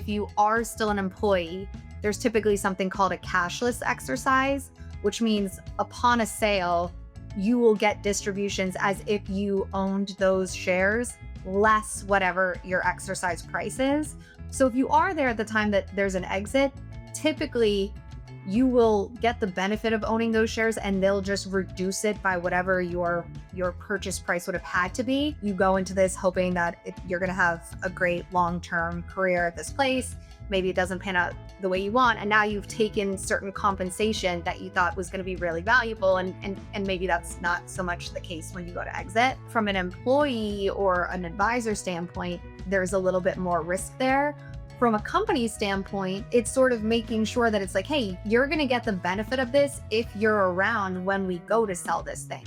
if you are still an employee, there's typically something called a cashless exercise, which means upon a sale, you will get distributions as if you owned those shares, less whatever your exercise price is. So if you are there at the time that there's an exit, typically you will get the benefit of owning those shares and they'll just reduce it by whatever your purchase price would have had to be. You go into this hoping that you're going to have a great long-term career at this place. Maybe it doesn't pan out the way you want, and now you've taken certain compensation that you thought was going to be really valuable, and maybe that's not so much the case when you go to exit. From an employee or an advisor standpoint, there's a little bit more risk there. From a company standpoint, it's sort of making sure that it's like, hey, you're going to get the benefit of this if you're around when we go to sell this thing.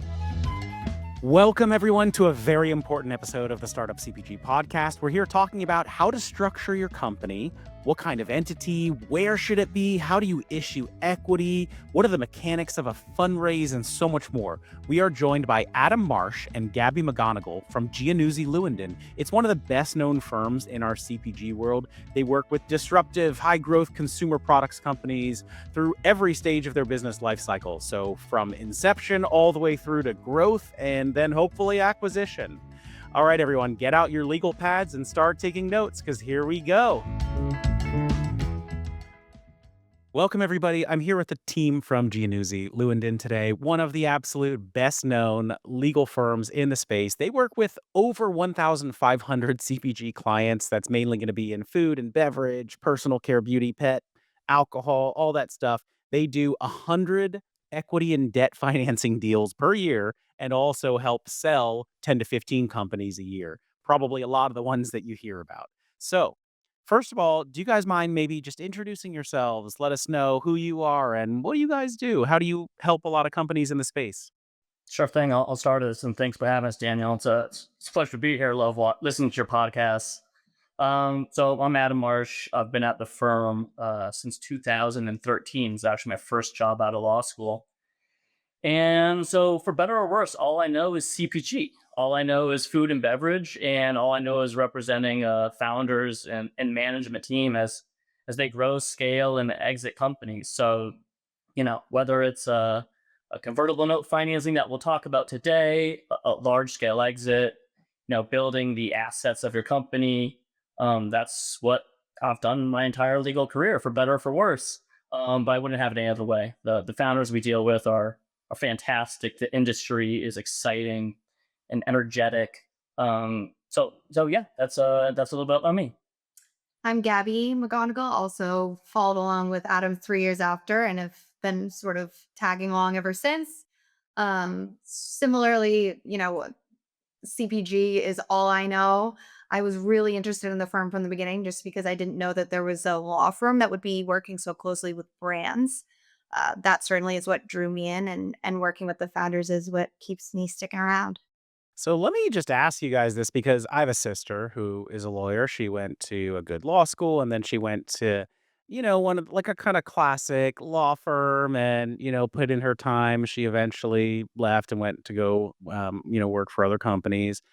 Welcome, everyone, to a very important episode of the Startup CPG podcast. We're here talking about how to structure your company, what kind of entity, where should it be, how do you issue equity, what are the mechanics of a fundraise, and so much more. We are joined by Adam Marsh and Gabby McGonagall from Giannuzzi Lewendon. It's one of the best-known firms in our CPG world. They work with disruptive, high-growth consumer products companies through every stage of their business life cycle. So from inception all the way through to growth and then hopefully acquisition. All right, everyone, get out your legal pads and start taking notes, because here we go. Welcome, everybody. I'm here with the team from Giannuzzi Lewendon today, one of the absolute best-known legal firms in the space. They work with over 1,500 CPG clients. That's mainly going to be in food and beverage, personal care, beauty, pet, alcohol, all that stuff. They do 100 equity and debt financing deals per year and also help sell 10 to 15 companies a year, probably a lot of the ones that you hear about. So, first of all, do you guys mind maybe just introducing yourselves? Let us know who you are and what do you guys do? How do you help a lot of companies in the space? Sure thing. I'll start this, and thanks for having us, Daniel. It's a pleasure to be here. Listening to your podcast. So I'm Adam Marsh. I've been at the firm since 2013. It's actually my first job out of law school. And so, for better or worse, all I know is CPG. All I know is food and beverage, and all I know is representing founders and management team as they grow, scale, and exit companies. So, whether it's a convertible note financing that we'll talk about today, a large scale exit, building the assets of your company. That's what I've done my entire legal career, for better or for worse. But I wouldn't have it any other way. The founders we deal with are fantastic. The industry is exciting and energetic. So yeah, that's a little bit about me. I'm Gabby McGonagall, also followed along with Adam 3 years after and have been sort of tagging along ever since. Similarly, CPG is all I know. I was really interested in the firm from the beginning just because I didn't know that there was a law firm that would be working so closely with brands. That certainly is what drew me in, and working with the founders is what keeps me sticking around. So let me just ask you guys this, because I have a sister who is a lawyer. She went to a good law school and then she went to, one of like a kind of classic law firm and, put in her time. She eventually left and went to go, work for other companies.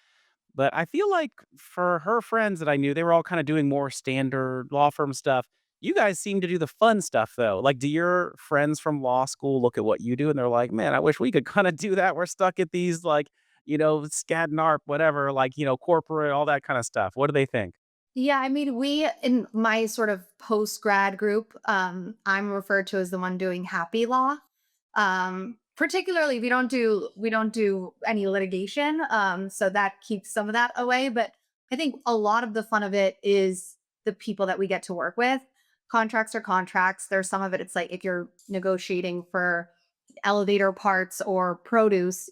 But I feel like for her friends that I knew, they were all kind of doing more standard law firm stuff. You guys seem to do the fun stuff, though. Like, do your friends from law school look at what you do and they're like, man, I wish we could kind of do that. We're stuck at these, like, SCAD, NARP, whatever, like, corporate, all that kind of stuff. What do they think? Yeah, I mean, we in my sort of post grad group, I'm referred to as the one doing happy law. Particularly, we don't do any litigation, so that keeps some of that away. But I think a lot of the fun of it is the people that we get to work with. Contracts are contracts. There's some of it. It's like if you're negotiating for elevator parts or produce,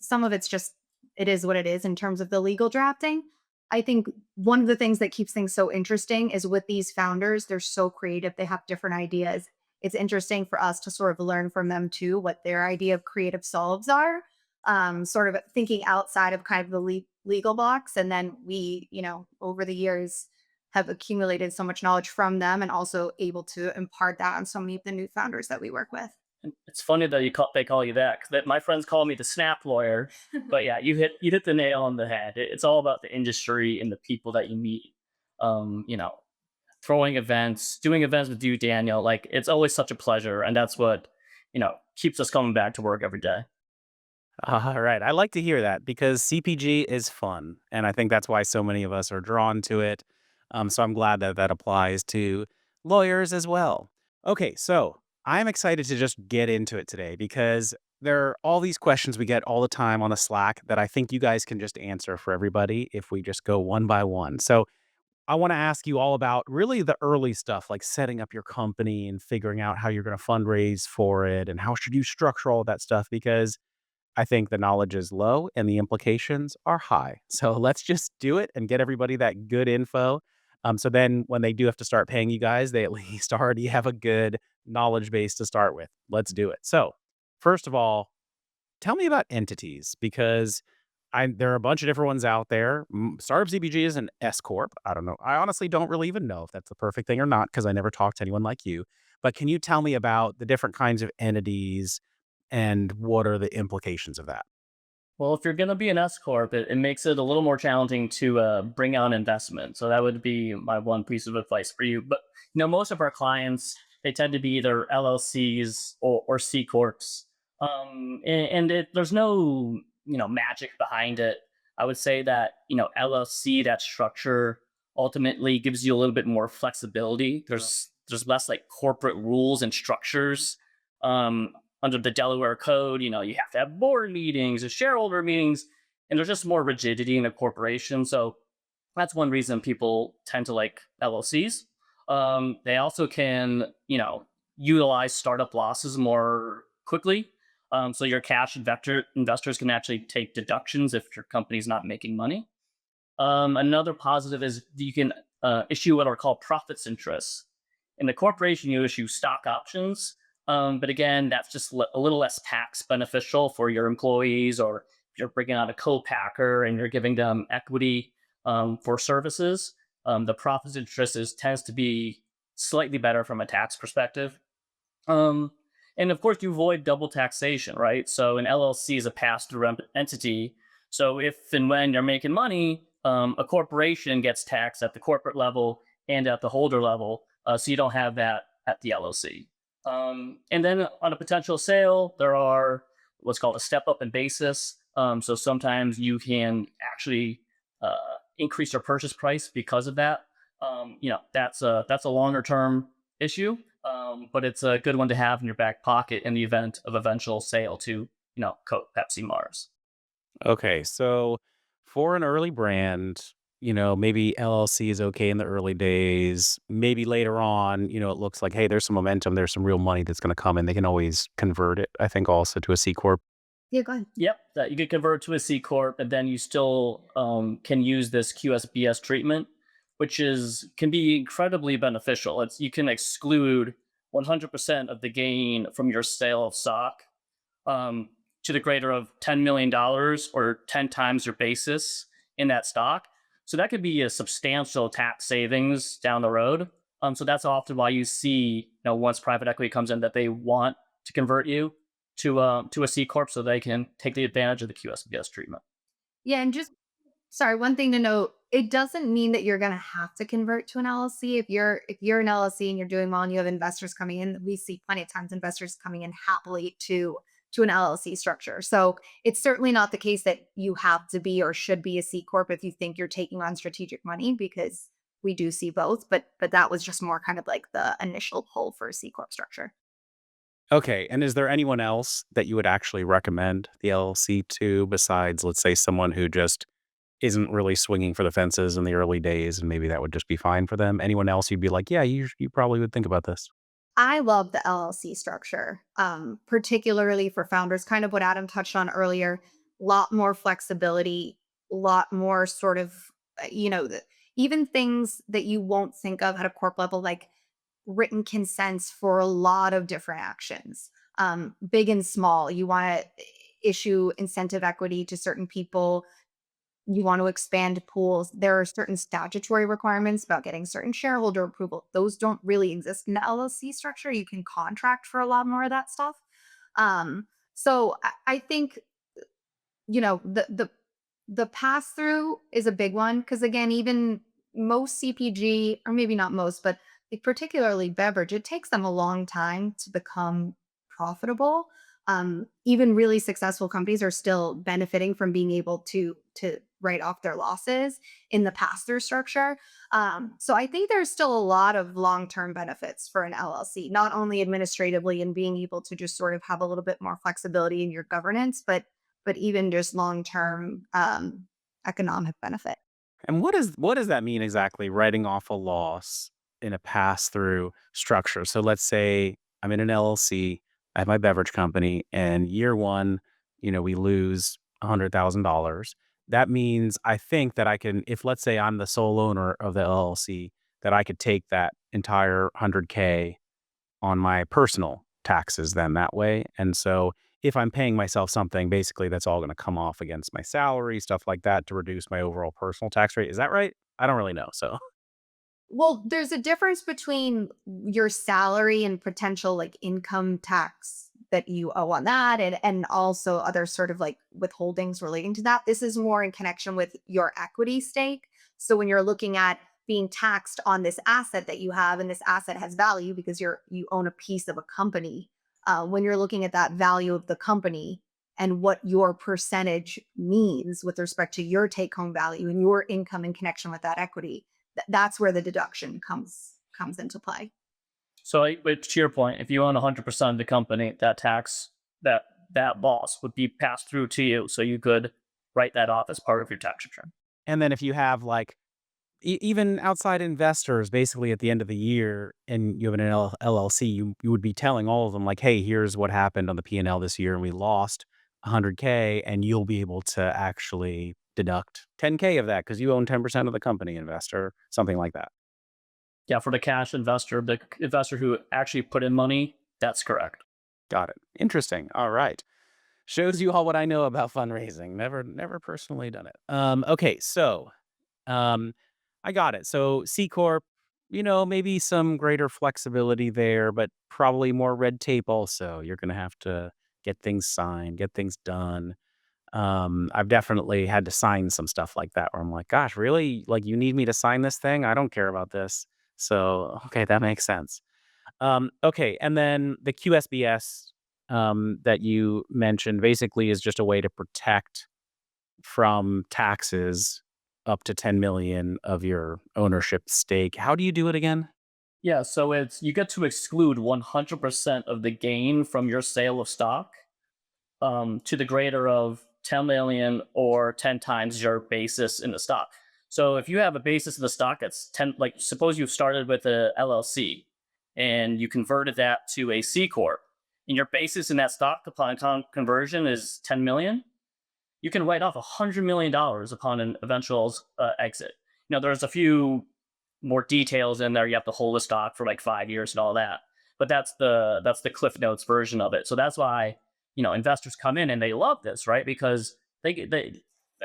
some of it's just, it is what it is in terms of the legal drafting. I think one of the things that keeps things so interesting is with these founders, they're so creative. They have different ideas. It's interesting for us to sort of learn from them too, what their idea of creative solves are, sort of thinking outside of kind of the legal box. And then we, over the years have accumulated so much knowledge from them and also able to impart that on so many of the new founders that we work with. And it's funny that they call you that, because my friends call me the snap lawyer. But yeah, you hit the nail on the head. It's all about the industry and the people that you meet. throwing events, doing events with you, Daniel. Like, it's always such a pleasure. And that's what, keeps us coming back to work every day. All right. I like to hear that because CPG is fun. And I think that's why so many of us are drawn to it. So I'm glad that that applies to lawyers as well. Okay. So I'm excited to just get into it today because there are all these questions we get all the time on the Slack that I think you guys can just answer for everybody if we just go one by one. So I want to ask you all about really the early stuff, like setting up your company and figuring out how you're going to fundraise for it and how should you structure all of that stuff because I think the knowledge is low and the implications are high. So let's just do it and get everybody that good info. So then when they do have to start paying you guys, they at least already have a good knowledge base to start with. Let's do it. So, first of all, tell me about entities because there are a bunch of different ones out there. Startup CPG is an S Corp. I don't know. I honestly don't really even know if that's the perfect thing or not because I never talked to anyone like you. But can you tell me about the different kinds of entities and what are the implications of that? Well, if you're going to be an S corp, it makes it a little more challenging to bring on investment. So that would be my one piece of advice for you. But most of our clients, they tend to be either LLCs or C corps, there's no magic behind it. I would say that LLC, that structure ultimately gives you a little bit more flexibility. There's less like corporate rules and structures. Um, Under the Delaware Code, you have to have board meetings and shareholder meetings, and there's just more rigidity in a corporation. So that's one reason people tend to like LLCs. They also can, utilize startup losses more quickly. So your cash investors can actually take deductions if your company's not making money. Another positive is you can issue what are called profits interests. In the corporation, you issue stock options. But again, that's just a little less tax beneficial for your employees, or if you're bringing on a co-packer and you're giving them equity for services. The profits interest tends to be slightly better from a tax perspective. Um, and of course, you avoid double taxation, right? So an LLC is a pass-through entity. So if and when you're making money, a corporation gets taxed at the corporate level and at the holder level. So you don't have that at the LLC. And then on a potential sale, there are what's called a step up in basis. So sometimes you can actually uh, increase your purchase price because of that. That's a longer term issue, but it's a good one to have in your back pocket in the event of eventual sale to Coke, Pepsi, Mars. Okay, so for an early brand, maybe LLC is okay in the early days. Maybe later on, it looks like, hey, there's some momentum, there's some real money that's going to come in. They can always convert it, I think, also to a C Corp. Yeah, go ahead. Yep, that you could convert to a C corp, and then you still can use this QSBS treatment, which can be incredibly beneficial. You can exclude 100% of the gain from your sale of stock, um, to the greater of $10 million or 10 times your basis in that stock. So that could be a substantial tax savings down the road. So that's often why you see, once private equity comes in, that they want to convert you to a C corp so they can take the advantage of the QSBS treatment. Yeah, and just sorry, one thing to note, it doesn't mean that you're gonna have to convert to an LLC. If you're an LLC and you're doing well and you have investors coming in, we see plenty of times investors coming in happily to an LLC structure. So it's certainly not the case that you have to be or should be a C corp if you think you're taking on strategic money, because we do see both. But that was just more kind of like the initial pull for a C corp structure. Okay, and is there anyone else that you would actually recommend the LLC to besides, let's say, someone who just isn't really swinging for the fences in the early days and maybe that would just be fine for them? Anyone else you'd be like, yeah, you probably would think about this? I love the LLC structure, particularly for founders, kind of what Adam touched on earlier. Lot more flexibility, lot more sort of, even things that you won't think of at a corp level, like written consents for a lot of different actions, big and small. You want to issue incentive equity to certain people, you want to expand pools. There are certain statutory requirements about getting certain shareholder approval. Those don't really exist in the LLC structure. You can contract for a lot more of that stuff. So I think the pass through is a big one because again, even most CPG, or maybe not most, but like particularly beverage, it takes them a long time to become profitable. Even really successful companies are still benefiting from being able to write off their losses in the pass-through structure. So I think there's still a lot of long-term benefits for an LLC, not only administratively and being able to just sort of have a little bit more flexibility in your governance, but even just long-term economic benefit. And what does that mean exactly, writing off a loss in a pass-through structure? So let's say I'm in an LLC, I have my beverage company, and year one, we lose $100,000. That means I think that I can, if let's say I'm the sole owner of the LLC, that I could take that entire 100K on my personal taxes then that way. And so if I'm paying myself something, basically that's all going to come off against my salary, stuff like that to reduce my overall personal tax rate. Is that right? I don't really know. So Well, there's a difference between your salary and potential like income tax that you owe on that and also other sort of like withholdings relating to that. This is more in connection with your equity stake. So when you're looking at being taxed on this asset that you have and this asset has value because you own a piece of a company, when you're looking at that value of the company and what your percentage means with respect to your take home value and your income in connection with that equity, that's where the deduction comes into play. So, but to your point, if you own 100% of the company, that tax, that that loss would be passed through to you, so you could write that off as part of your tax return. and then if you have like even outside investors, basically at the end of the year, and you have an LLC, you would be telling all of them like, hey, here's what happened on the P&L this year, and we lost 100K, and you'll be able to actually deduct 10K of that because you own 10% of the company, investor, something like that. Yeah, for the cash investor, the investor who actually put in money, that's correct. Got it. Interesting. All right. Shows you all what I know about fundraising. Never personally done it. Okay, so um, I got it. So C-Corp, maybe some greater flexibility there, but probably more red tape also. You're going to have to get things signed, get things done. I've definitely had to sign some stuff like that where I'm like, gosh, really? Like, you need me to sign this thing? I don't care about this. So, okay, that makes sense. Okay, and then the QSBS that you mentioned basically is just a way to protect from taxes up to 10 million of your ownership stake. How do you do it again? Yeah, so it's you get to exclude 100% of the gain from your sale of stock to the greater of 10 million or 10 times your basis in the stock. So if you have a basis in the stock that's 10, like suppose you started with a LLC and you converted that to a C Corp, and your basis in that stock upon conversion is 10 million, you can write off $100 million upon an eventual exit. There's a few more details in there. You have to hold the stock for like 5 years and all that. But that's the Cliff Notes version of it. So that's why investors come in and they love this, right? Because they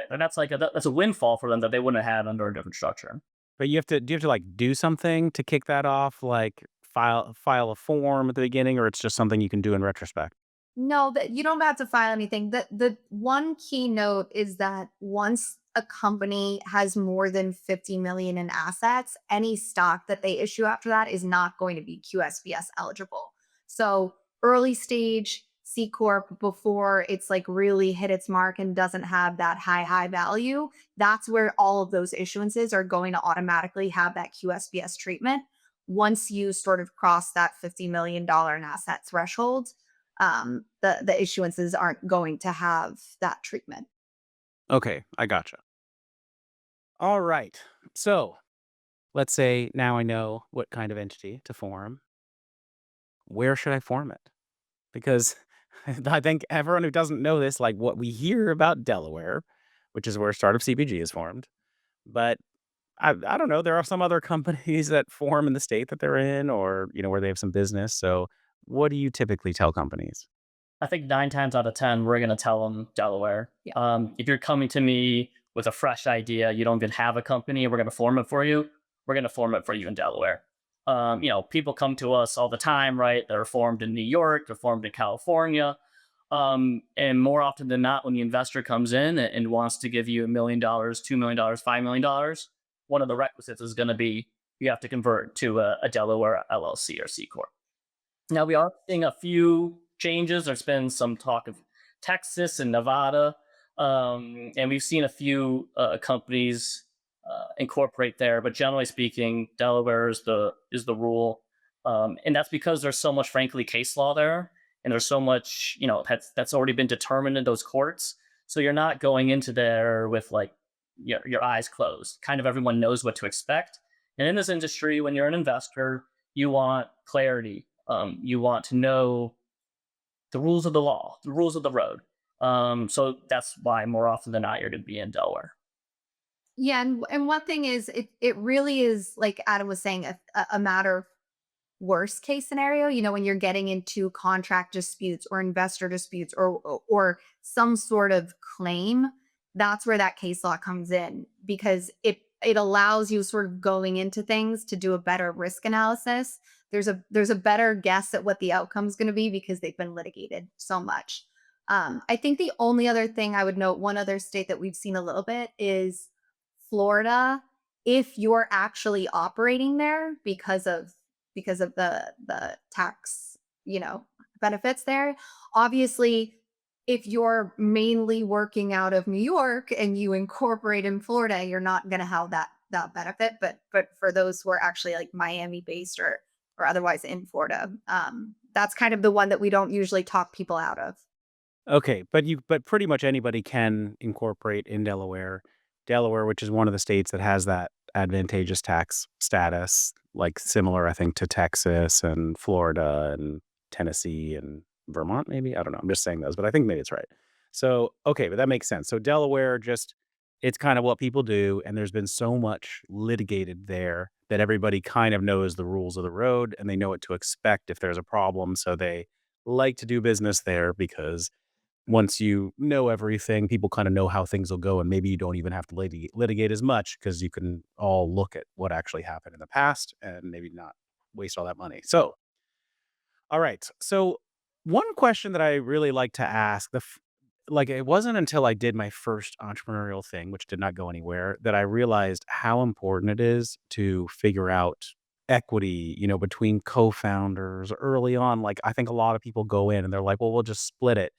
and that's a windfall for them that they wouldn't have had under a different structure. But do you have to like do something to kick that off? Like file a form at the beginning, or it's just something you can do in retrospect? No, that you don't have to file anything. The one key note is that once a company has more than 50 million in assets, any stock that they issue after that is not going to be QSBS eligible. So early stage C Corp before it's like really hit its mark and doesn't have that high value, that's where all of those issuances are going to automatically have that QSBS treatment. Once you sort of cross that $50 million in asset threshold, the issuances aren't going to have that treatment. Okay, I gotcha. All right. So let's say now I know what kind of entity to form. Where should I form it? Because I think everyone who doesn't know this, like what we hear about Delaware, which is where Startup CPG is formed, but I don't know. There are some other companies that form in the state that they're in, or where they have some business. So, what do you typically tell companies? I think 9 times out of 10, we're going to tell them Delaware. Yeah. If you're coming to me with a fresh idea, you don't even have a company, we're going to form it for you. We're going to form it for you in Delaware. People come to us all the time, right? They're formed in New York, they're formed in California. And more often than not, when the investor comes in and wants to give you $1 million, $2 million, $5 million, one of the requisites is going to be you have to convert to a Delaware LLC or C Corp. Now we are seeing a few changes. There's been some talk of Texas and Nevada, and we've seen a few companies incorporate there. But generally speaking, Delaware is the rule, and that's because there's so much, frankly, case law there, and there's so much that's already been determined in those courts. So you're not going into there with like your eyes closed. Kind of everyone knows what to expect. And in this industry, when you're an investor, you want clarity. You want to know the rules of the law, the rules of the road. So that's why more often than not, you're going to be in Delaware. Yeah, and one thing is it really is like Adam was saying a matter of worst case scenario, when you're getting into contract disputes or investor disputes or some sort of claim, that's where that case law comes in because it allows you sort of going into things to do a better risk analysis. There's a better guess at what the outcome is going to be because they've been litigated so much. I think the only other thing I would note, one other state that we've seen a little bit is Florida. If you're actually operating there because of the tax, benefits there, obviously if you're mainly working out of New York and you incorporate in Florida, you're not going to have that benefit. But for those who are actually like Miami based or otherwise in Florida, that's kind of the one that we don't usually talk people out of. Okay, but pretty much anybody can incorporate in Delaware. Delaware, which is one of the states that has that advantageous tax status, like similar, I think, to Texas and Florida and Tennessee and Vermont, maybe. I don't know. I'm just saying those, but I think maybe it's right. So, okay, but that makes sense. So Delaware just it's kind of what people do, and there's been so much litigated there that everybody kind of knows the rules of the road and they know what to expect if there's a problem. So they like to do business there because once you know everything, people kind of know how things will go, and maybe you don't even have to litigate as much because you can all look at what actually happened in the past and maybe not waste all that money. So, all right. So, one question that I really like to ask, like it wasn't until I did my first entrepreneurial thing, which did not go anywhere, that I realized how important it is to figure out equity, between co-founders early on. Like I think a lot of people go in and they're like, well, we'll just split it.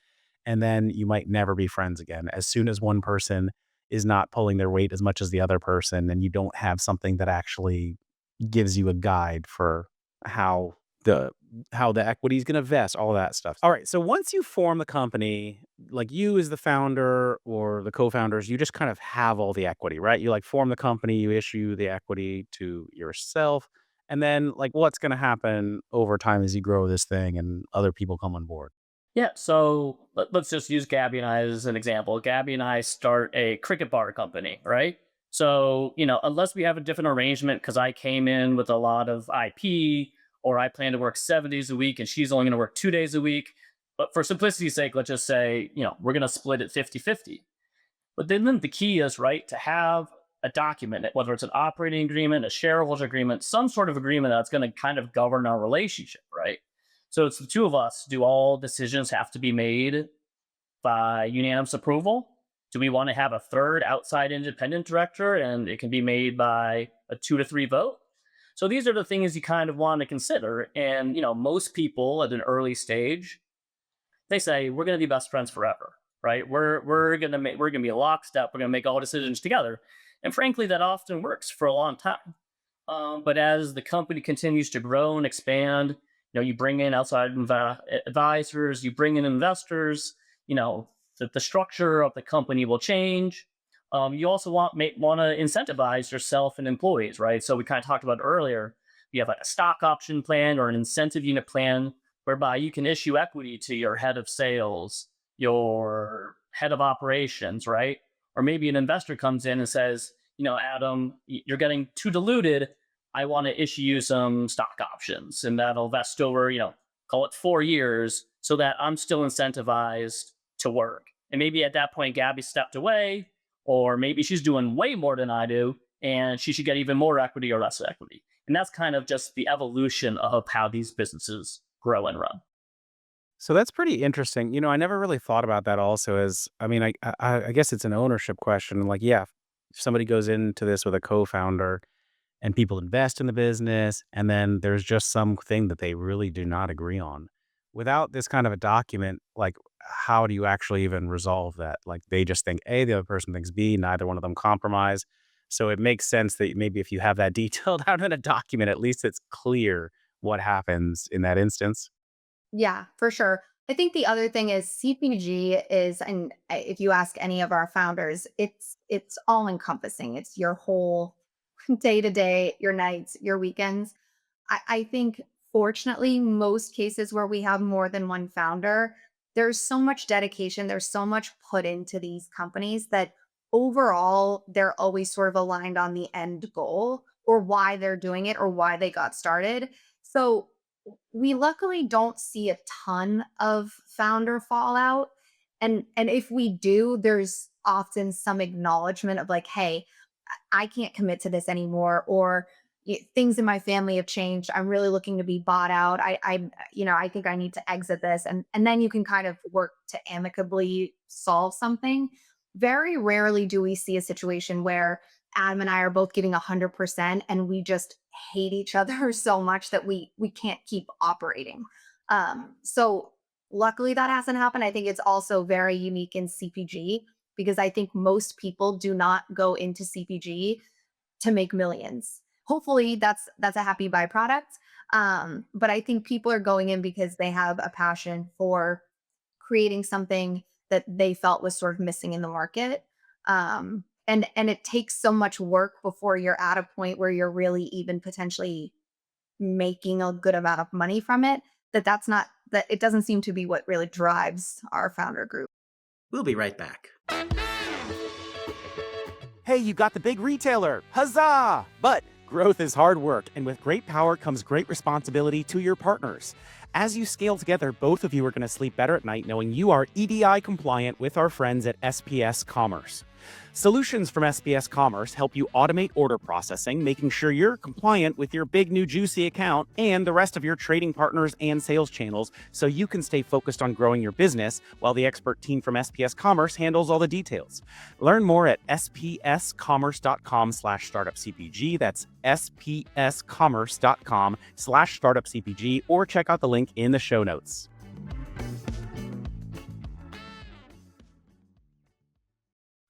And then you might never be friends again. As soon as one person is not pulling their weight as much as the other person, and you don't have something that actually gives you a guide for how the how the equity is going to vest, all of that stuff. All right. So once you form the company, like you as the founder or the co-founders, you just kind of have all the equity, right? You like form the company, you issue the equity to yourself. And then like what's going to happen over time as you grow this thing and other people come on board? Yeah, so let's just use Gabby and I as an example. Gabby and I start a cricket bar company, right? So, unless we have a different arrangement because I came in with a lot of IP or I plan to work 7 days a week and she's only going to work 2 days a week. But for simplicity's sake, let's just say, we're going to split it 50-50. But then the key is, right, to have a document, whether it's an operating agreement, a shareholder agreement, some sort of agreement that's going to kind of govern our relationship, right? So it's the two of us. Do all decisions have to be made by unanimous approval? Do we want to have a third outside independent director and it can be made by a 2-3 vote? So these are the things you kind of want to consider. And, most people at an early stage, they say, we're going to be best friends forever, right? We're going to be a lockstep. We're going to make all decisions together. And frankly, that often works for a long time. But as the company continues to grow and expand, you bring in outside advisors, you bring in investors, the structure of the company will change. You also want to incentivize yourself and employees, right? So we kind of talked about earlier, you have like a stock option plan or an incentive unit plan whereby you can issue equity to your head of sales, your head of operations, right? Or maybe an investor comes in and says, Adam, you're getting too diluted. I want to issue you some stock options and that'll vest over, call it 4 years so that I'm still incentivized to work. And maybe at that point, Gabby stepped away, or maybe she's doing way more than I do and she should get even more equity or less equity. And that's kind of just the evolution of how these businesses grow and run. So that's pretty interesting. I never really thought about that also as, I mean, I guess it's an ownership question. Like, yeah, if somebody goes into this with a co-founder and people invest in the business, and then there's just something that they really do not agree on. Without this kind of a document, like how do you actually even resolve that? Like they just think A, the other person thinks B, neither one of them compromise. So it makes sense that maybe if you have that detailed out in a document, at least it's clear what happens in that instance. Yeah, for sure. I think the other thing is CPG is, and if you ask any of our founders, it's all encompassing. It's your whole day to day, your nights, your weekends. I think fortunately, most cases where we have more than one founder, there's so much dedication, there's so much put into these companies that overall they're always sort of aligned on the end goal or why they're doing it or why they got started. So we luckily don't see a ton of founder fallout. And if we do, there's often some acknowledgement of like, hey, I can't commit to this anymore, or things in my family have changed. I'm really looking to be bought out. I think I need to exit this, and then you can kind of work to amicably solve something. Very rarely do we see a situation where Adam and I are both giving 100% and we just hate each other so much that we can't keep operating. So luckily that hasn't happened. I think it's also very unique in CPG because I think most people do not go into CPG to make millions. Hopefully that's a happy byproduct. But I think people are going in because they have a passion for creating something that they felt was sort of missing in the market. And it takes so much work before you're at a point where you're really even potentially making a good amount of money from it, that's not that it doesn't seem to be what really drives our founder group. We'll be right back. Hey, you got the big retailer. Huzzah! But growth is hard work, and with great power comes great responsibility to your partners. As you scale together, both of you are going to sleep better at night knowing you are EDI compliant with our friends at SPS Commerce. Solutions from SPS Commerce help you automate order processing, making sure you're compliant with your big new juicy account and the rest of your trading partners and sales channels so you can stay focused on growing your business while the expert team from SPS Commerce handles all the details. Learn more at spscommerce.com/startupcpg. That's spscommerce.com/startupcpg, or check out the link in the show notes.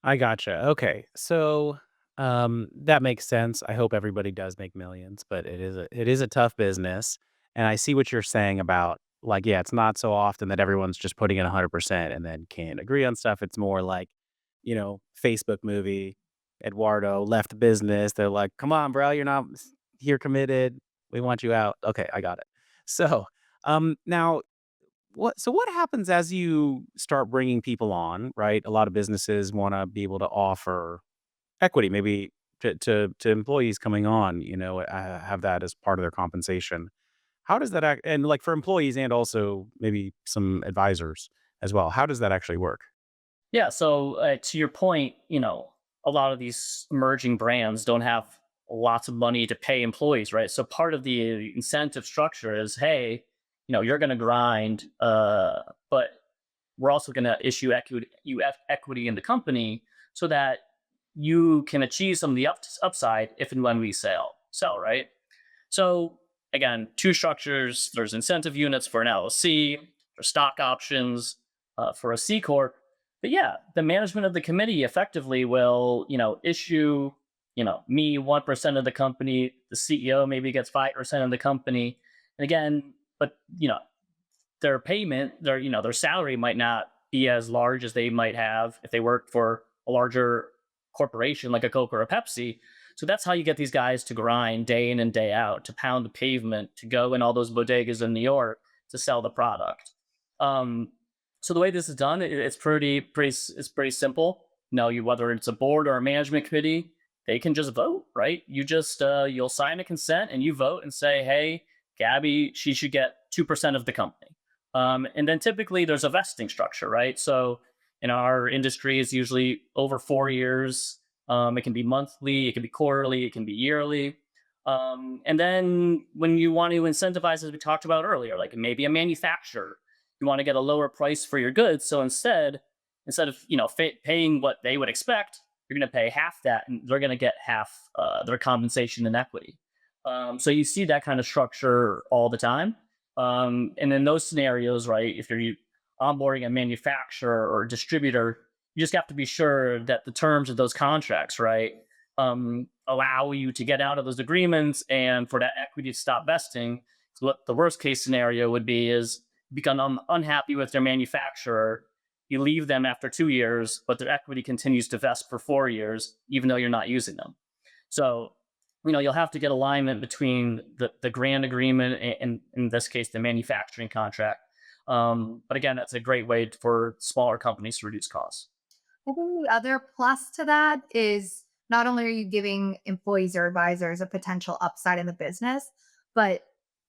I gotcha. Okay. So that makes sense. I hope everybody does make millions, but it is a tough business. And I see what you're saying about like, yeah, it's not so often that everyone's just putting in 100% and then can't agree on stuff. It's more like, Facebook movie, Eduardo left the business. They're like, come on, bro, you're not here committed. We want you out. Okay, I got it. So now what happens as you start bringing people on, right? A lot of businesses want to be able to offer equity, maybe to employees coming on, have that as part of their compensation. How does that act? And like for employees and also maybe some advisors as well. How does that actually work? Yeah. So to your point, a lot of these emerging brands don't have lots of money to pay employees, right? So part of the incentive structure is, hey, you're going to grind, but we're also going to issue equity in the company so that you can achieve some of the upside if and when we sell, right? So again, two structures. There's incentive units for an LLC, for stock options, for a C Corp. But yeah, the management of the committee effectively will, issue, me 1% of the company. The CEO maybe gets 5% of the company. And again, but their payment, their salary might not be as large as they might have if they worked for a larger corporation like a Coke or a Pepsi. So that's how you get these guys to grind day in and day out, to pound the pavement, to go in all those bodegas in New York to sell the product. So the way this is done, it's pretty simple. Whether it's a board or a management committee, they can just vote, right? You just you'll sign a consent and you vote and say, hey, Gabby, she should get 2% of the company. And then typically there's a vesting structure, right? So in our industry, it's usually over 4 years. It can be monthly, it can be quarterly, it can be yearly. And then when you want to incentivize, as we talked about earlier, like maybe a manufacturer, you want to get a lower price for your goods. So instead of paying what they would expect, you're going to pay half that, and they're going to get half their compensation in equity. So you see that kind of structure all the time. And in those scenarios, right, if you're onboarding a manufacturer or a distributor, you just have to be sure that the terms of those contracts, right, allow you to get out of those agreements and for that equity to stop vesting. So what the worst case scenario would be is become unhappy with their manufacturer. You leave them after 2 years, but their equity continues to vest for 4 years, even though you're not using them. So, you'll have to get alignment between the grant agreement and, in this case, the manufacturing contract. But again, that's a great way for smaller companies to reduce costs. I think the other plus to that is not only are you giving employees or advisors a potential upside in the business, but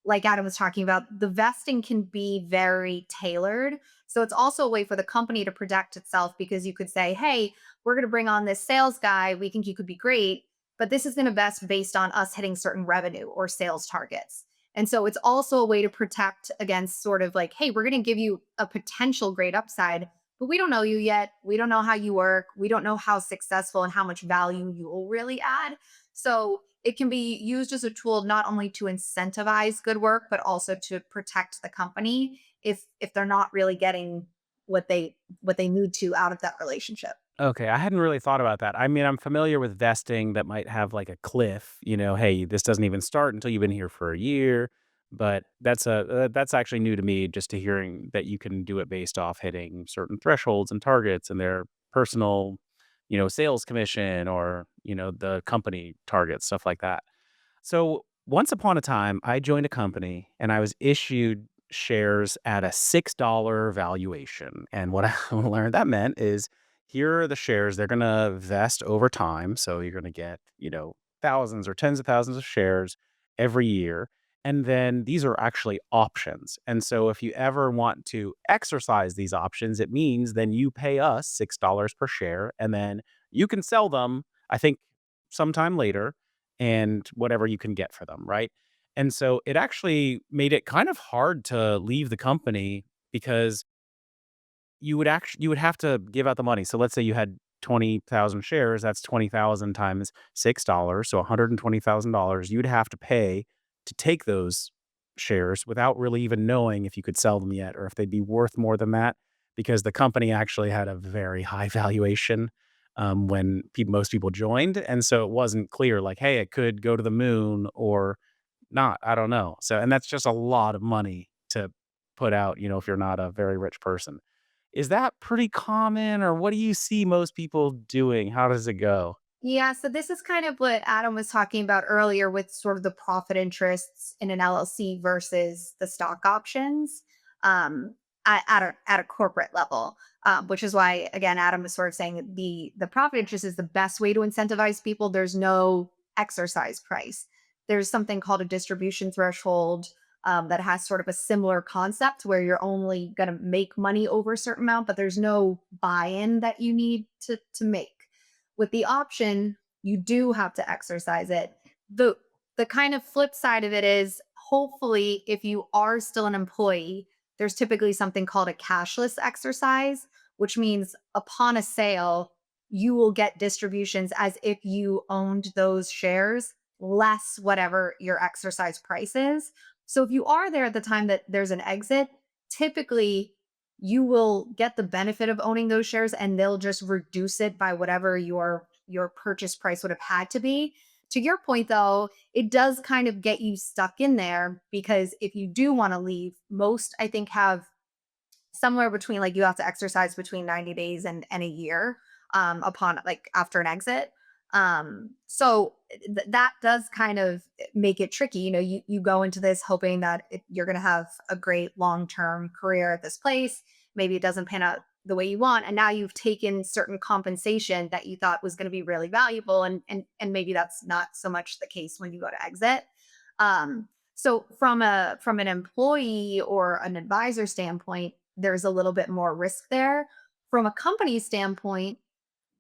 like Adam was talking about, the vesting can be very tailored. So it's also a way for the company to protect itself because you could say, hey, we're going to bring on this sales guy. We think he could be great, but this is going to vest based on us hitting certain revenue or sales targets. And so it's also a way to protect against sort of like, hey, we're going to give you a potential great upside, but we don't know you yet. We don't know how you work. We don't know how successful and how much value you will really add. So it can be used as a tool not only to incentivize good work, but also to protect the company if they're not really getting what they need to out of that relationship. Okay, I hadn't really thought about that. I mean, I'm familiar with vesting that might have like a cliff, hey, this doesn't even start until you've been here for a year. But that's actually new to me, just to hearing that you can do it based off hitting certain thresholds and targets and their personal, sales commission or, the company targets, stuff like that. So once upon a time, I joined a company and I was issued shares at a $6 valuation. And what I learned that meant is here are the shares, they're going to vest over time. So you're going to get, thousands or tens of thousands of shares every year. And then these are actually options. And so if you ever want to exercise these options, it means then you pay us $6 per share and then you can sell them, I think, sometime later and whatever you can get for them, right? And so it actually made it kind of hard to leave the company because you would have to give out the money. So let's say you had 20,000 shares, that's 20,000 times $6, so $120,000 you'd have to pay to take those shares without really even knowing if you could sell them yet or if they'd be worth more than that because the company actually had a very high valuation when most people joined. And so it wasn't clear like, hey, it could go to the moon or not. I don't know. So, and that's just a lot of money to put out, if you're not a very rich person. Is that pretty common or what do you see most people doing? How does it go? Yeah, so this is kind of what Adam was talking about earlier with sort of the profit interests in an LLC versus the stock options at a corporate level, which is why again Adam was sort of saying the profit interest is the best way to incentivize people. There's no exercise price. There's something called a distribution threshold that has sort of a similar concept where you're only going to make money over a certain amount, but there's no buy-in that you need to make. With the option, you do have to exercise it. The kind of flip side of it is hopefully if you are still an employee, there's typically something called a cashless exercise, which means upon a sale, you will get distributions as if you owned those shares less whatever your exercise price is. So if you are there at the time that there's an exit, typically you will get the benefit of owning those shares and they'll just reduce it by whatever your purchase price would have had to be. To your point though, it does kind of get you stuck in there because if you do want to leave, most I think have somewhere between like you have to exercise between 90 days and a year upon like after an exit. So that does kind of make it tricky. You go into this hoping that you're going to have a great long-term career at this place. Maybe it doesn't pan out the way you want. And now you've taken certain compensation that you thought was going to be really valuable. And maybe that's not so much the case when you go to exit. So from an employee or an advisor standpoint, there's a little bit more risk there. From a company standpoint,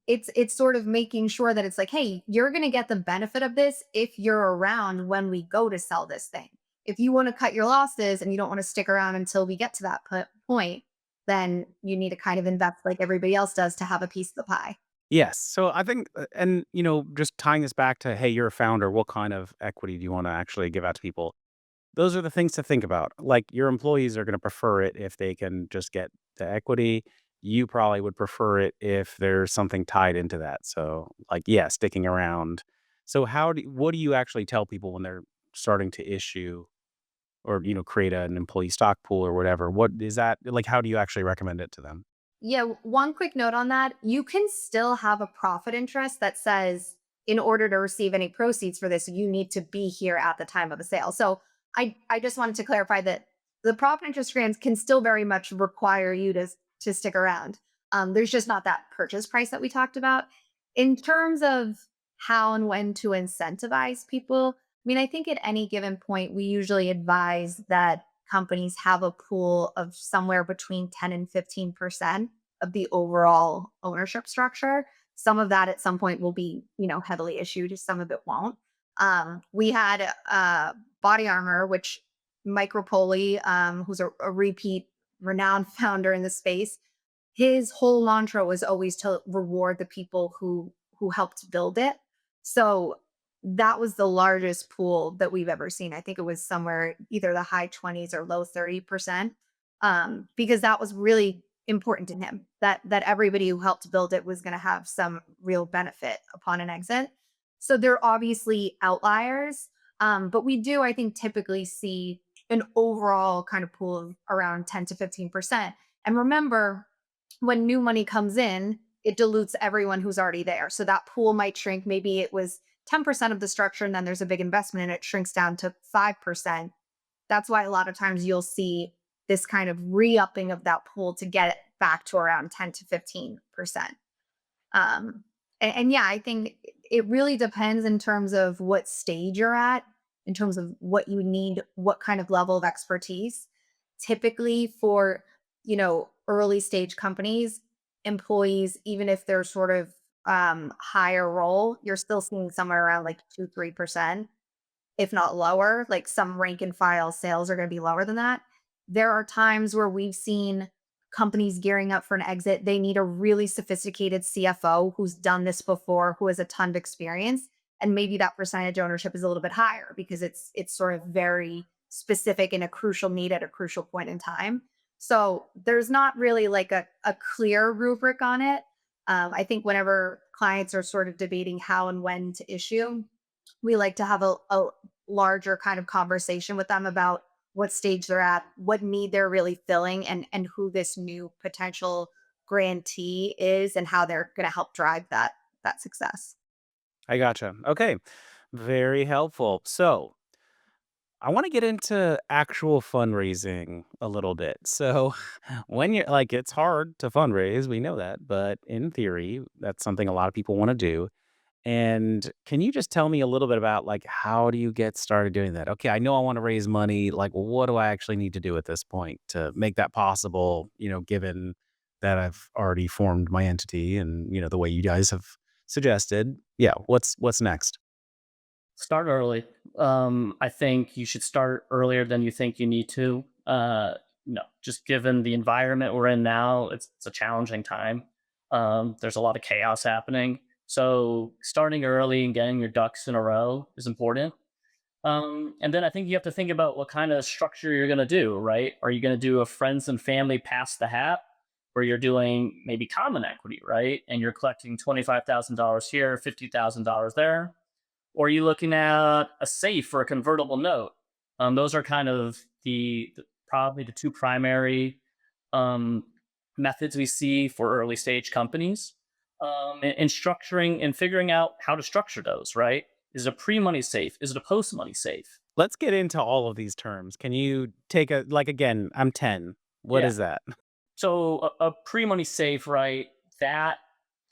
it's sort of making sure that it's like, hey, you're going to get the benefit of this if you're around when we go to sell this thing. If you want to cut your losses and you don't want to stick around until we get to that point, then you need to kind of invest like everybody else does to have a piece of the pie. Yes. So I think, and just tying this back to, hey, you're a founder. What kind of equity do you want to actually give out to people? Those are the things to think about. Like your employees are going to prefer it if they can just get the equity. You probably would prefer it if there's something tied into that. So, like, yeah, sticking around. So, what do you actually tell people when they're starting to issue or create an employee stock pool or whatever? What is that like? How do you actually recommend it to them? Yeah, one quick note on that. You can still have a profit interest that says, in order to receive any proceeds for this, you need to be here at the time of a sale. So I just wanted to clarify that the profit interest grants can still very much require you to stick around. There's just not that purchase price that we talked about. In terms of how and when to incentivize people, I mean, I think at any given point, we usually advise that companies have a pool of somewhere between 10 and 15% of the overall ownership structure. Some of that at some point will be, heavily issued, some of it won't. We had Body Armor, which Mike Rapoli, who's a repeat renowned founder in the space, his whole mantra was always to reward the people who helped build it. So that was the largest pool that we've ever seen. I think it was somewhere either the high 20s or low 30%. Because that was really important to him that everybody who helped build it was going to have some real benefit upon an exit. So they're obviously outliers, but we do, I think, typically see an overall kind of pool of around 10 to 15%. And remember, when new money comes in, it dilutes everyone who's already there. So that pool might shrink. Maybe it was 10% of the structure and then there's a big investment and it shrinks down to 5%. That's why a lot of times you'll see this kind of re-upping of that pool to get it back to around 10 to 15%. And yeah, I think it really depends in terms of what stage you're at, in terms of what you need, what kind of level of expertise. Typically for, early stage companies, employees, even if they're sort of higher role, you're still seeing somewhere around like 2-3%, if not lower. Like some rank and file sales are going to be lower than that. There are times where we've seen companies gearing up for an exit. They need a really sophisticated CFO who's done this before, who has a ton of experience. And maybe that percentage ownership is a little bit higher because it's sort of very specific and a crucial need at a crucial point in time. So there's not really like a clear rubric on it. I think whenever clients are sort of debating how and when to issue, we like to have a larger kind of conversation with them about what stage they're at, what need they're really filling, and who this new potential grantee is, and how they're going to help drive that success. I gotcha. Okay. Very helpful. So I want to get into actual fundraising a little bit. So, when you're like, it's hard to fundraise, we know that, but in theory, that's something a lot of people want to do. And can you just tell me a little bit about like how do you get started doing that? Okay, I know I want to raise money. Like, what do I actually need to do at this point to make that possible? Given that I've already formed my entity and the way you guys have suggested. Yeah, what's next? Start early. I think you should start earlier than you think you need to. No, just given the environment we're in now, it's a challenging time. There's a lot of chaos happening. So starting early and getting your ducks in a row is important. And then I think you have to think about what kind of structure you're going to do, right? Are you going to do a friends and family pass the hat where you're doing maybe common equity, right? And you're collecting $25,000 here, $50,000 there? Or are you looking at a safe or a convertible note? Those are kind of probably the two primary um, methods we see for early stage companies. And structuring and figuring out how to structure those, right? Is it a pre-money safe? Is it a post-money safe? Let's get into all of these terms. Can you take again, I'm 10. What Yeah. is that? So a pre-money safe, right? That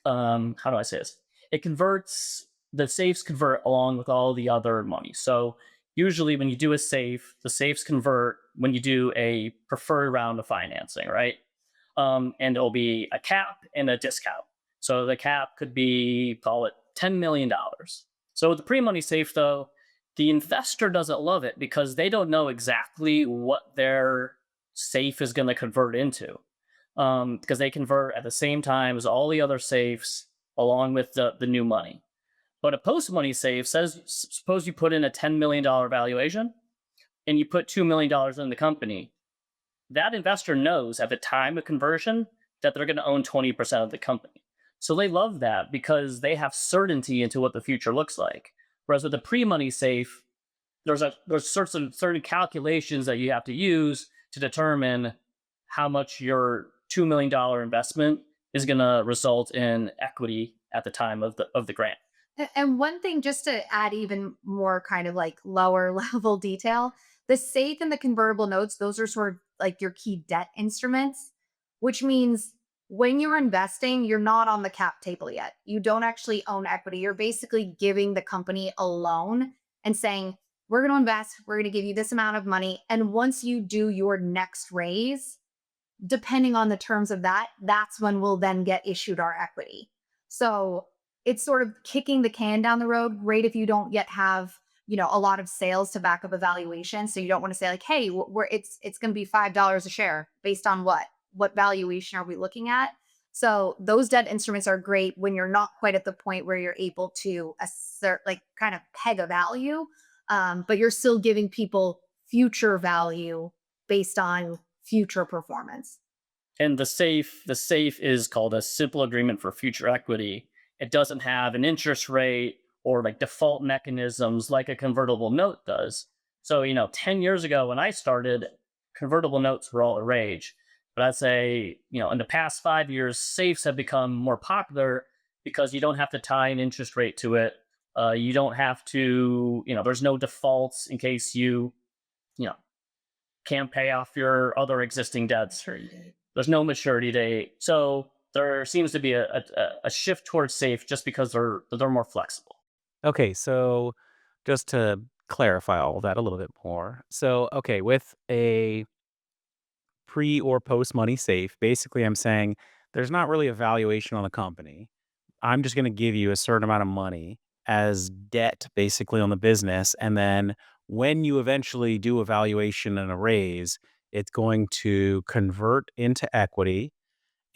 how do I say this? It converts the safes convert along with all the other money. So usually when you do a safe, the safes convert when you do a preferred round of financing, right? And it'll be a cap and a discount. So the cap could be, call it $10 million. So with the pre-money safe though, the investor doesn't love it because they don't know exactly what their safe is going to convert into, because they convert at the same time as all the other safes, along with the new money. But a post-money safe says, suppose you put in a $10 million valuation and you put $2 million in the company. That investor knows at the time of conversion that they're going to own 20% of the company. So they love that because they have certainty into what the future looks like. Whereas with a pre-money safe, there's sorts of certain calculations that you have to use to determine how much your $2 million investment is going to result in equity at the time of the grant. And one thing, just to add even more kind of like lower level detail, the safe and the convertible notes, those are sort of like your key debt instruments, which means when you're investing, you're not on the cap table yet. You don't actually own equity. You're basically giving the company a loan and saying, we're going to invest, we're going to give you this amount of money. And once you do your next raise, depending on the terms of that, that's when we'll then get issued our equity. So it's sort of kicking the can down the road. Great if you don't yet have, a lot of sales to back up a valuation. So you don't want to say like, hey, it's going to be $5 a share based on what valuation are we looking at? So those debt instruments are great when you're not quite at the point where you're able to assert, like kind of peg a value, but you're still giving people future value based on future performance. And the safe is called a simple agreement for future equity. It doesn't have an interest rate or like default mechanisms like a convertible note does. So, 10 years ago when I started, convertible notes were all the rage. But I'd say, in the past 5 years, safes have become more popular because you don't have to tie an interest rate to it. You don't have to, there's no defaults in case you can't pay off your other existing debts. There's no maturity date. So there seems to be a shift towards safe just because they're more flexible. Okay, so just to clarify all of that a little bit more. So, okay, with a pre or post money safe, basically I'm saying there's not really a valuation on the company. I'm just going to give you a certain amount of money as debt basically on the business. And then when you eventually do a valuation and a raise, it's going to convert into equity.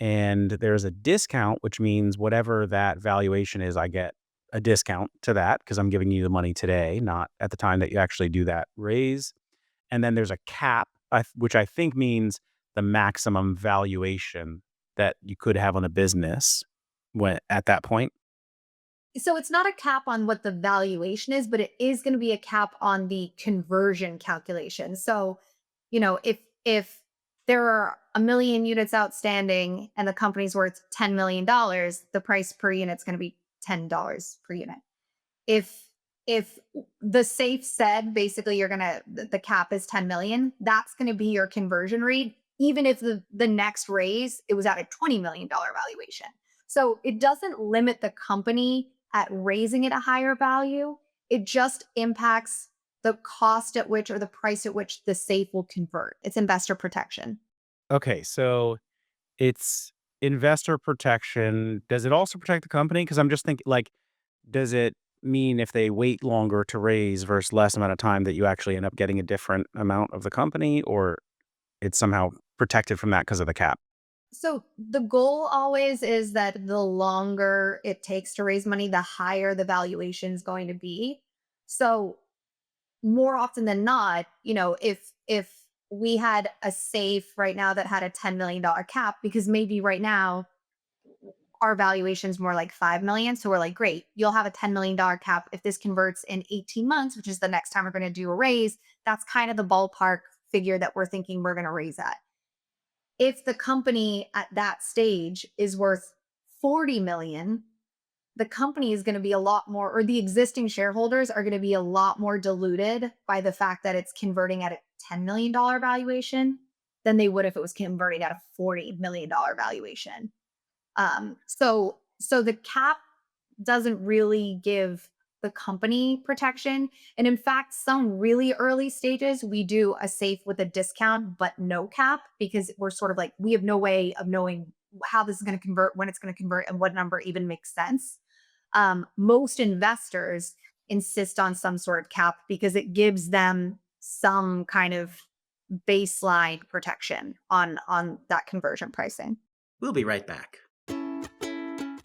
And there's a discount, which means whatever that valuation is, I get a discount to that because I'm giving you the money today, not at the time that you actually do that raise. And then there's a cap, which I think means the maximum valuation that you could have on a business when at that point. So it's not a cap on what the valuation is, but it is going to be a cap on the conversion calculation. So, if there are 1 million units outstanding and the company's worth $10 million, the price per unit is going to be $10 per unit. If the safe said basically the cap is 10 million, that's going to be your conversion rate, even if the next raise it was at a $20 million valuation. So it doesn't limit the company at raising it a higher value. It just impacts the cost at which or the price at which the safe will convert. It's investor protection. Okay, so it's investor protection. Does it also protect the company? Because I'm just thinking, like, does it mean if they wait longer to raise versus less amount of time that you actually end up getting a different amount of the company, or it's somehow protected from that because of the cap? So the goal always is that the longer it takes to raise money, the higher the valuation is going to be. So more often than not, if we had a safe right now that had a $10 million cap, because maybe right now our valuation is more like 5 million. So we're like, great, you'll have a $10 million cap. If this converts in 18 months, which is the next time we're going to do a raise, that's kind of the ballpark figure that we're thinking we're going to raise at. If the company at that stage is worth 40 million, the company is going to be a lot more, or the existing shareholders are going to be a lot more diluted by the fact that it's converting at a $10 million valuation than they would if it was converting at a $40 million valuation. So the cap doesn't really give the company protection. And in fact, some really early stages, we do a safe with a discount, but no cap, because we're sort of like, we have no way of knowing how this is going to convert, when it's going to convert, and what number even makes sense. Most investors insist on some sort of cap because it gives them some kind of baseline protection on that conversion pricing. We'll be right back.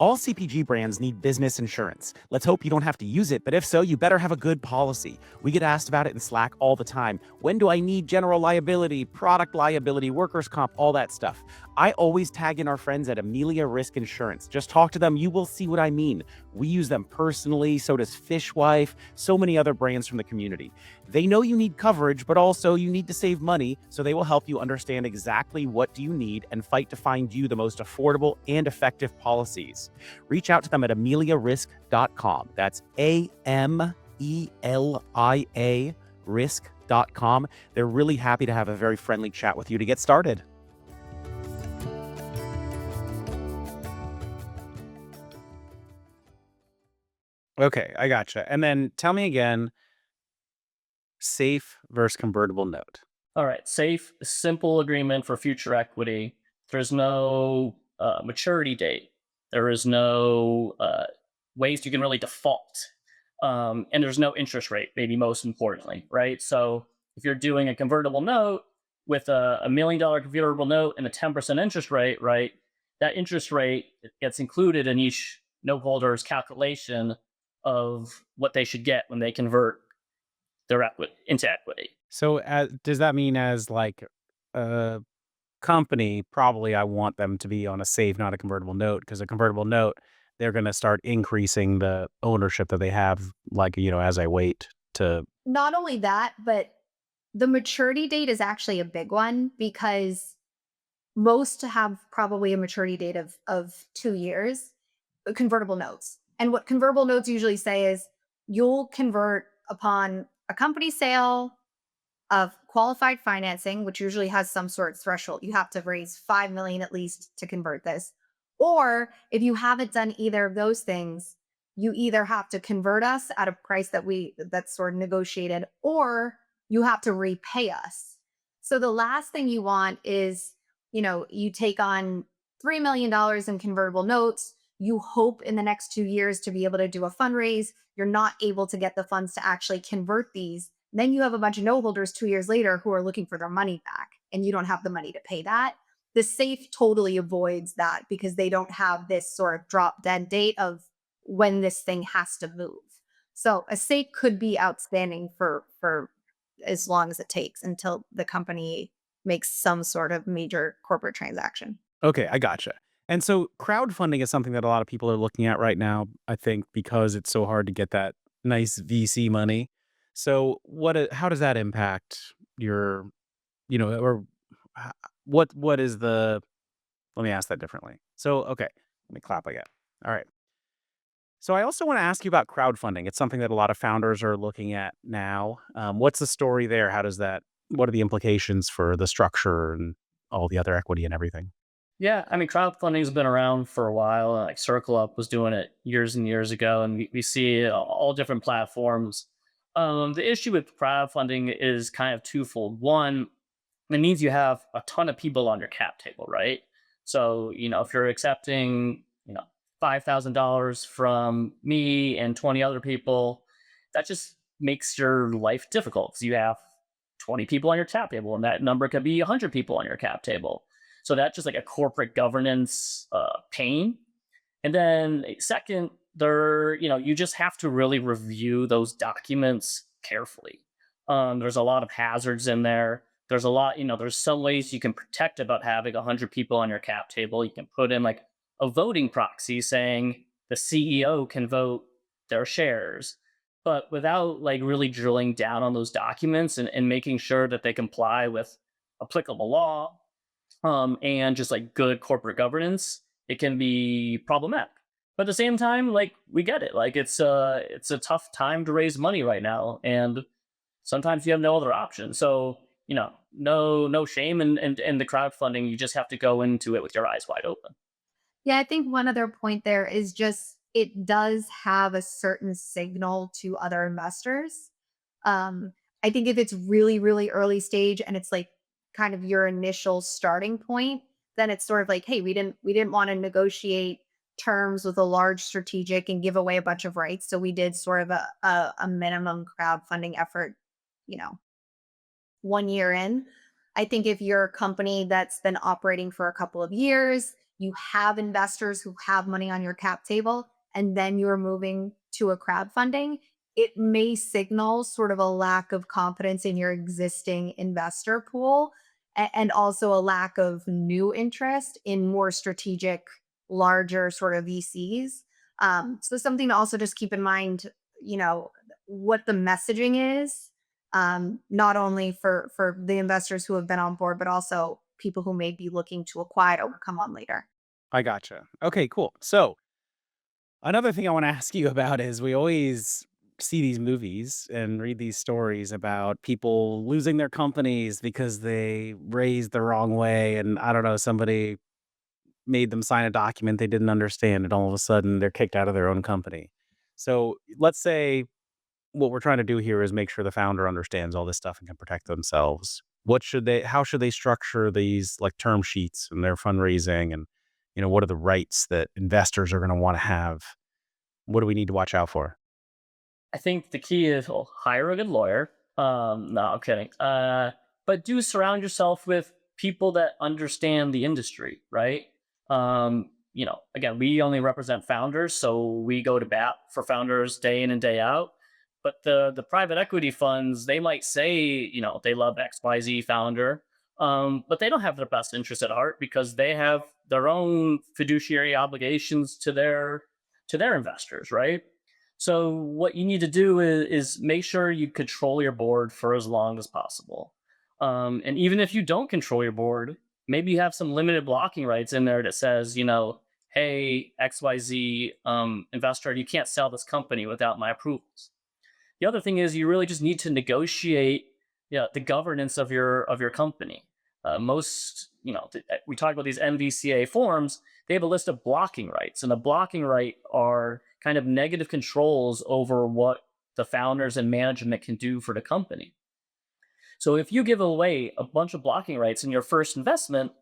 All CPG brands need business insurance. Let's hope you don't have to use it, but if so, you better have a good policy. We get asked about it in Slack all the time. When do I need general liability, product liability, workers' comp, all that stuff? I always tag in our friends at Amelia Risk Insurance. Just talk to them, you will see what I mean. We use them personally, so does Fishwife, so many other brands from the community. They know you need coverage, but also you need to save money, so they will help you understand exactly what do you need and fight to find you the most affordable and effective policies. Reach out to them at ameliarisk.com. That's AMELIA risk.com. They're really happy to have a very friendly chat with you to get started. Okay, I gotcha. And then tell me again, safe versus convertible note. All right, safe, simple agreement for future equity. There's no maturity date. There is no ways you can really default. And there's no interest rate, maybe most importantly, right? So if you're doing a convertible note with a $1 million convertible note and a 10% interest rate, right? That interest rate gets included in each note holder's calculation of what they should get when they convert their equity into equity. So does that mean as like a company, probably I want them to be on a safe, not a convertible note, because a convertible note, they're going to start increasing the ownership that they have, like, as I wait to. Not only that, but the maturity date is actually a big one because most have probably a maturity date of 2 years, convertible notes. And what convertible notes usually say is you'll convert upon a company sale of qualified financing, which usually has some sort of threshold. You have to raise 5 million at least to convert this. Or if you haven't done either of those things, you either have to convert us at a price that's sort of negotiated, or you have to repay us. So the last thing you want is, you take on $3 million in convertible notes. You hope in the next 2 years to be able to do a fundraise. You're not able to get the funds to actually convert these. Then you have a bunch of note holders 2 years later who are looking for their money back, and you don't have the money to pay that. The safe totally avoids that because they don't have this sort of drop dead date of when this thing has to move. So a safe could be outstanding for as long as it takes until the company makes some sort of major corporate transaction. Okay, I gotcha. And so crowdfunding is something that a lot of people are looking at right now, I think, because it's so hard to get that nice VC money. So how does that impact your, or h- what is the, let me ask that differently. So, okay, let me clap again. All right. So I also want to ask you about crowdfunding. It's something that a lot of founders are looking at now. What's the story there? What are the implications for the structure and all the other equity and everything? Yeah, I mean, crowdfunding's been around for a while. Like Circle Up was doing it years and years ago, and we see all different platforms. The issue with crowdfunding is kind of twofold. One, it means you have a ton of people on your cap table, right? So, if you're accepting, $5,000 from me and 20 other people, that just makes your life difficult because you have 20 people on your cap table, and that number could be 100 people on your cap table. So that's just like a corporate governance pain. And then second, you just have to really review those documents carefully. There's a lot of hazards in there. There's a lot, there's some ways you can protect about having 100 people on your cap table. You can put in like a voting proxy saying the CEO can vote their shares, but without like really drilling down on those documents and making sure that they comply with applicable law, and just like good corporate governance, it can be problematic. But at the same time, like we get it. Like it's a tough time to raise money right now, and sometimes you have no other option. So no shame in the crowdfunding. You just have to go into it with your eyes wide open. Yeah, I think one other point there is just it does have a certain signal to other investors. Um, I think if it's really, really early stage and it's like kind of your initial starting point, then it's sort of like, hey, we didn't want to negotiate terms with a large strategic and give away a bunch of rights. So we did sort of a minimum crowdfunding effort, you know, 1 year in. I think if you're a company that's been operating for a couple of years, you have investors who have money on your cap table, and then you're moving to a crowdfunding, it may signal sort of a lack of confidence in your existing investor pool and also a lack of new interest in more strategic, larger sort of VCs. So something to also just keep in mind, you know, what the messaging is, not only for the investors who have been on board, but also people who may be looking to acquire or come on later. I gotcha. Okay, cool. So another thing I want to ask you about is we always see these movies and read these stories about people losing their companies because they raised the wrong way. And I don't know, somebody made them sign a document they didn't understand, and all of a sudden they're kicked out of their own company. So let's say what we're trying to do here is make sure the founder understands all this stuff and can protect themselves. How should they structure these like term sheets and their fundraising and, what are the rights that investors are going to want to have? What do we need to watch out for? I think the key is, well, hire a good lawyer. No, I'm kidding. But do surround yourself with people that understand the industry, right? Again, we only represent founders, so we go to bat for founders day in and day out. But the private equity funds, they might say, they love XYZ founder, but they don't have their best interest at heart because they have their own fiduciary obligations to their investors, right? So what you need to do is make sure you control your board for as long as possible. And even if you don't control your board, maybe you have some limited blocking rights in there that says, hey, XYZ investor, you can't sell this company without my approvals. The other thing is you really just need to negotiate the governance of your company. We talk about these MVCA forms. They have a list of blocking rights, and a blocking right are kind of negative controls over what the founders and management can do for the company. So if you give away a bunch of blocking rights in your first investment,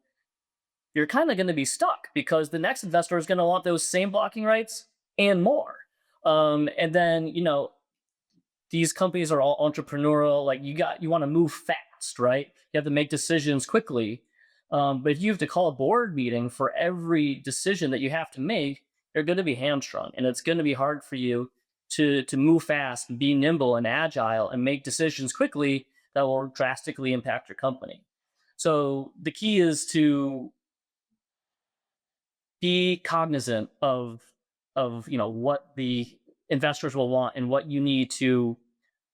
you're kind of going to be stuck because the next investor is going to want those same blocking rights and more. And then, these companies are all entrepreneurial. Like you want to move fast, right? You have to make decisions quickly. But if you have to call a board meeting for every decision that you have to make, you're going to be hamstrung, and it's going to be hard for you to move fast and be nimble and agile and make decisions quickly that will drastically impact your company. So the key is to be cognizant of what the investors will want and what you need to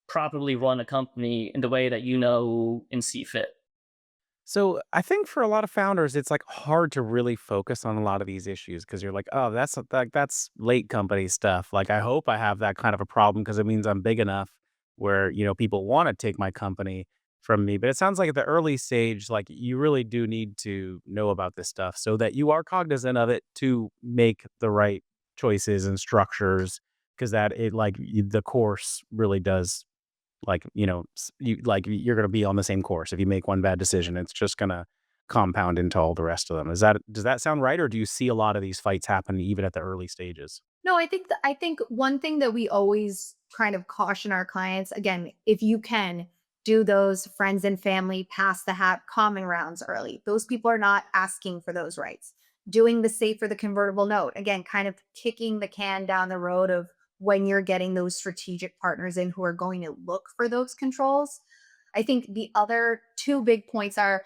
properly run a company in the way that you know and see fit. So I think for a lot of founders, it's like hard to really focus on a lot of these issues because you're like, oh, that's late company stuff. Like, I hope I have that kind of a problem because it means I'm big enough where people want to take my company from me. But it sounds like at the early stage, like you really do need to know about this stuff so that you are cognizant of it to make the right choices and structures because the course really does you're going to be on the same course. If you make one bad decision, it's just going to compound into all the rest of them. Does that sound right? Or do you see a lot of these fights happen even at the early stages? No, I think one thing that we always kind of caution our clients, again, if you can do those friends and family pass the hat common rounds early. Those people are not asking for those rights. Doing the safe for the convertible note, again, kind of kicking the can down the road of when you're getting those strategic partners in who are going to look for those controls. I think the other two big points are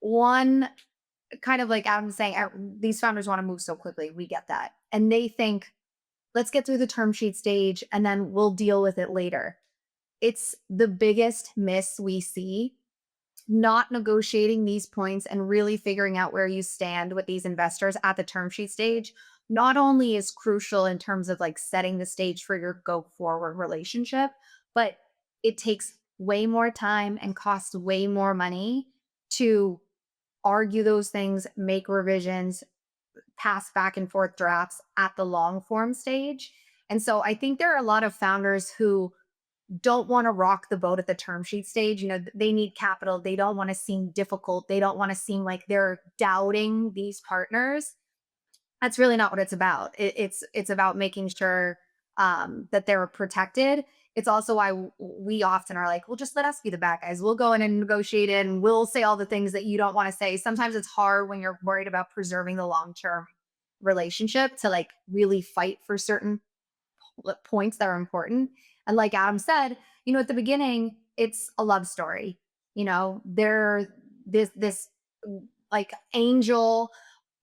one, kind of like Adam's saying, these founders want to move so quickly. We get that. And they think, let's get through the term sheet stage and then we'll deal with it later. It's the biggest miss we see. Not negotiating these points and really figuring out where you stand with these investors at the term sheet stage not only is crucial in terms of like setting the stage for your go forward relationship, but it takes way more time and costs way more money to argue those things, make revisions, pass back and forth drafts at the long form stage. And so I think there are a lot of founders who don't want to rock the boat at the term sheet stage. They need capital. They don't want to seem difficult. They don't want to seem like they're doubting these partners. That's really not what it's about. It's about making sure that they're protected. It's also why we often are like, well, just let us be the bad guys. We'll go in and negotiate it and we'll say all the things that you don't want to say. Sometimes it's hard when you're worried about preserving the long term relationship to like really fight for certain points that are important. And like Adam said, at the beginning, it's a love story. They're this like angel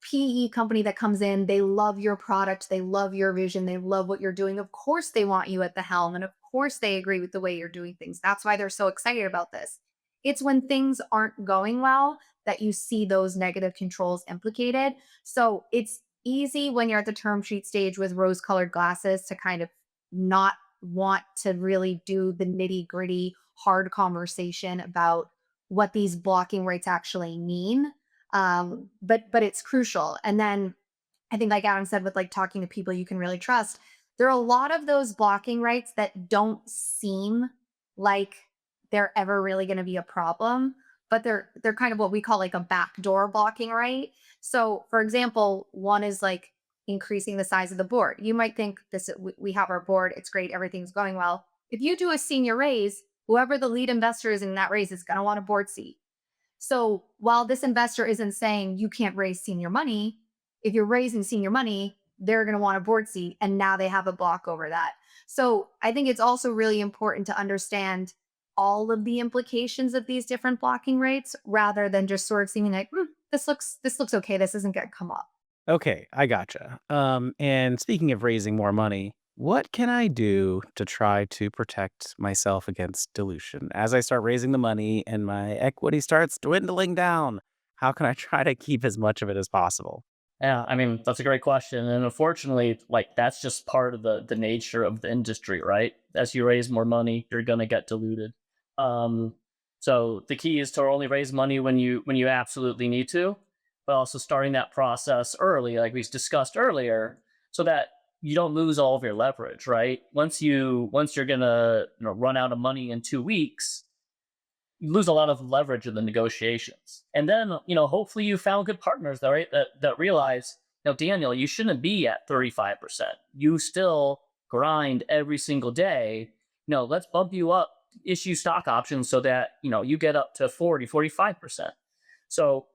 PE company that comes in, they love your product, they love your vision, they love what you're doing. Of course, they want you at the helm, and of course, they agree with the way you're doing things. That's why they're so excited about this. It's when things aren't going well that you see those negative controls implicated. So it's easy when you're at the term sheet stage with rose colored glasses to kind of not want to really do the nitty gritty, hard conversation about what these blocking rates actually mean. But it's crucial. And then I think, like Adam said, with like talking to people you can really trust, there are a lot of those blocking rights that don't seem like they're ever really going to be a problem, but they're kind of what we call like a backdoor blocking right. So, for example, one is like increasing the size of the board. You might think we have our board, it's great, everything's going well. If you do a senior raise, whoever the lead investor is in that raise is going to want a board seat. So while this investor isn't saying you can't raise senior money, if you're raising senior money, they're going to want a board seat. And now they have a block over that. So I think it's also really important to understand all of the implications of these different blocking rates rather than just sort of seeming like, this looks okay. This isn't going to come up. Okay, I gotcha. And speaking of raising more money, what can I do to try to protect myself against dilution? As I start raising the money and my equity starts dwindling down, how can I try to keep as much of it as possible? Yeah, I mean, that's a great question. And unfortunately, like that's just part of the nature of the industry, right? As you raise more money, you're gonna get diluted. Um, so the key is to only raise money when you absolutely need to, but also starting that process early, like we discussed earlier, so that you don't lose all of your leverage, right? Once you're gonna run out of money in 2 weeks, you lose a lot of leverage in the negotiations. And then, hopefully you found good partners that right that realize, Daniel, you shouldn't be at 35%. You still grind every single day. Let's bump you up, issue stock options so that, you get up to 40, 45%. So,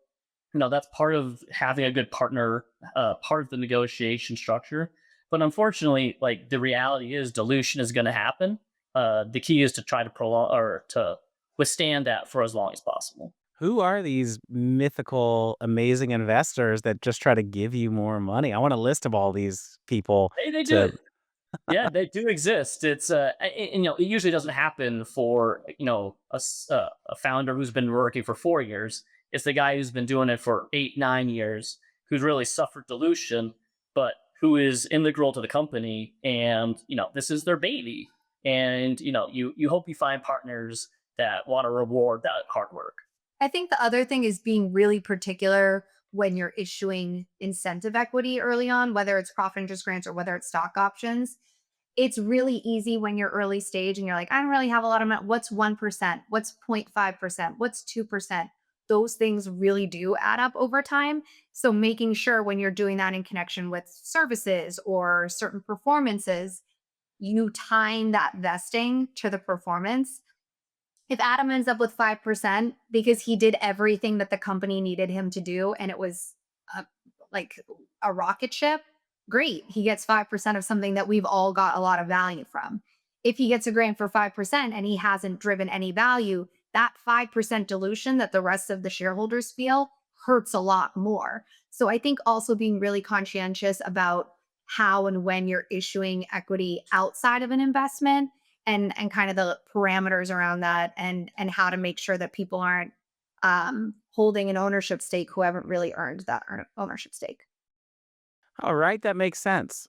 that's part of having a good partner, part of the negotiation structure. But unfortunately, like the reality is dilution is going to happen. The key is to try to prolong or to withstand that for as long as possible. Who are these mythical, amazing investors that just try to give you more money? I want a list of all these people They do, to. yeah, they do exist. It's it usually doesn't happen for a founder who's been working for 4 years. It's the guy who's been doing it for 8 9 years, who's really suffered dilution, but who is integral to the company, and this is their baby. And you hope you find partners that want to reward that hard work. I think the other thing is being really particular when you're issuing incentive equity early on, whether it's profit interest grants or whether it's stock options. It's really easy when you're early stage and you're like, I don't really have a lot of money. What's 1%? What's 0.5%? What's 2%? Those things really do add up over time. So making sure when you're doing that in connection with services or certain performances, you time that vesting to the performance. If Adam ends up with 5% because he did everything that the company needed him to do and it was uh, like a rocket ship, great. He gets 5% of something that we've all got a lot of value from. If he gets a grant for 5% and he hasn't driven any value, that 5% dilution that the rest of the shareholders feel hurts a lot more. So I think also being really conscientious about how and when you're issuing equity outside of an investment and kind of the parameters around that and how to make sure that people aren't holding an ownership stake who haven't really earned that ownership stake. All right, that makes sense.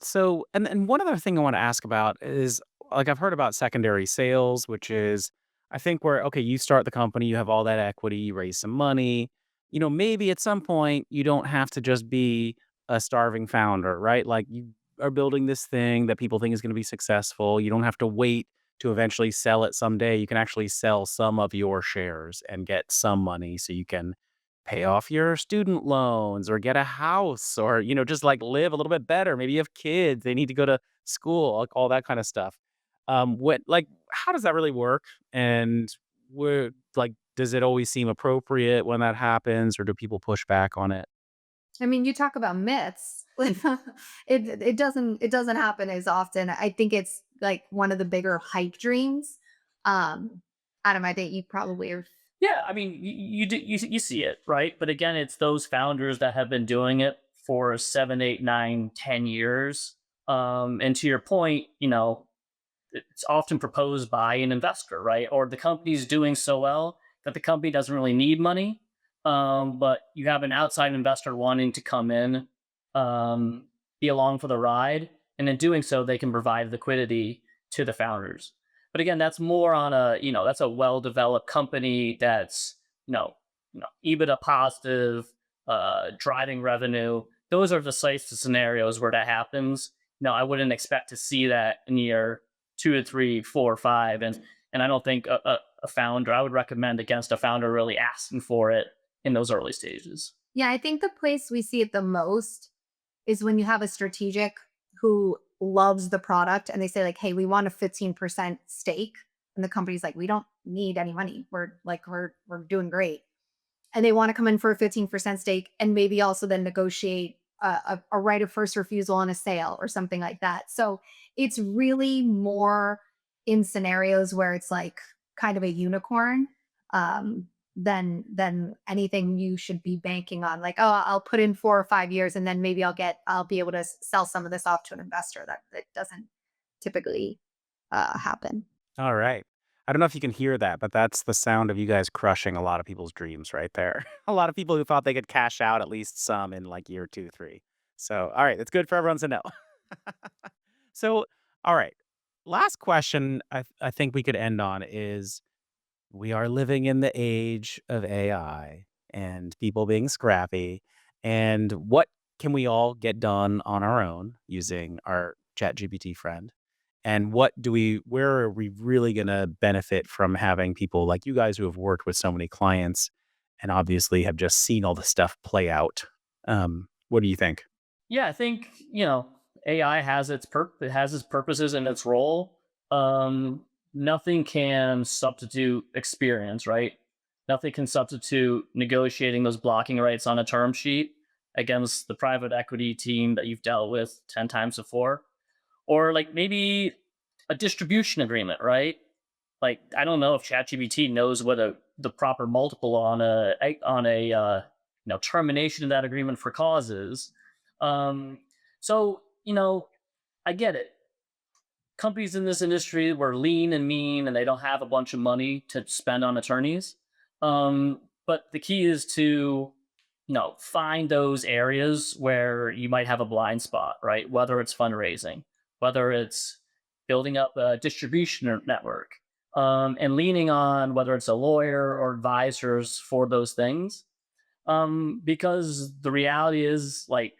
So, and one other thing I want to ask about is like I've heard about secondary sales, which is I think where okay, you start the company, you have all that equity, you raise some money. Maybe at some point you don't have to just be a starving founder, right? Like you are building this thing that people think is going to be successful. You don't have to wait to eventually sell it someday. You can actually sell some of your shares and get some money so you can pay off your student loans or get a house or, just like live a little bit better. Maybe you have kids, they need to go to school, like all that kind of stuff. How does that really work? And does it always seem appropriate when that happens, or do people push back on it? I mean, you talk about myths. It doesn't happen as often. I think it's like one of the bigger hype dreams. Um, Adam, I think you probably are. Yeah, I mean, you see it, right? But again, it's those founders that have been doing it for 7, 8, 9, 10 years. And to your point, it's often proposed by an investor, right? Or the company's doing so well that the company doesn't really need money, but you have an outside investor wanting to come in, be along for the ride, and in doing so, they can provide liquidity to the founders. But again, that's more on that's a well-developed company that's EBITDA positive, driving revenue. Those are the types of scenarios where that happens. No, I wouldn't expect to see that in year 2 or 3, 4, 5, and I don't think a founder. I would recommend against a founder really asking for it in those early stages. Yeah, I think the place we see it the most is when you have a strategic who loves the product and they say like, "Hey, we want a 15% stake." And the company's like, "We don't need any money. We're doing great." And they want to come in for a 15% stake and maybe also then negotiate a right of first refusal on a sale or something like that. So it's really more in scenarios where it's like kind of a unicorn, than anything you should be banking on. Like, oh, I'll put in 4 or 5 years and then maybe I'll be able to sell some of this off to an investor. That doesn't typically happen. All right. I don't know if you can hear that, but that's the sound of you guys crushing a lot of people's dreams right there. A lot of people who thought they could cash out at least some in like year 2, 3. So, all right, that's good for everyone to know. So, all right. Last question I think we could end on is we are living in the age of AI and people being scrappy. And what can we all get done on our own using our ChatGPT friend? And where are we really going to benefit from having people like you guys who have worked with so many clients and obviously have just seen all the stuff play out? What do you think? Yeah, I think AI has it has its purposes and its role. Nothing can substitute experience, right? Nothing can substitute negotiating those blocking rights on a term sheet against the private equity team that you've dealt with 10 times before, or like maybe a distribution agreement, right? Like I don't know if ChatGPT knows what the proper multiple on a termination of that agreement for causes. Um, so I get it. Companies in this industry were lean and mean, and they don't have a bunch of money to spend on attorneys. But the key is to find those areas where you might have a blind spot, right? Whether it's fundraising, whether it's building up a distribution network, and leaning on whether it's a lawyer or advisors for those things. Because the reality is, like,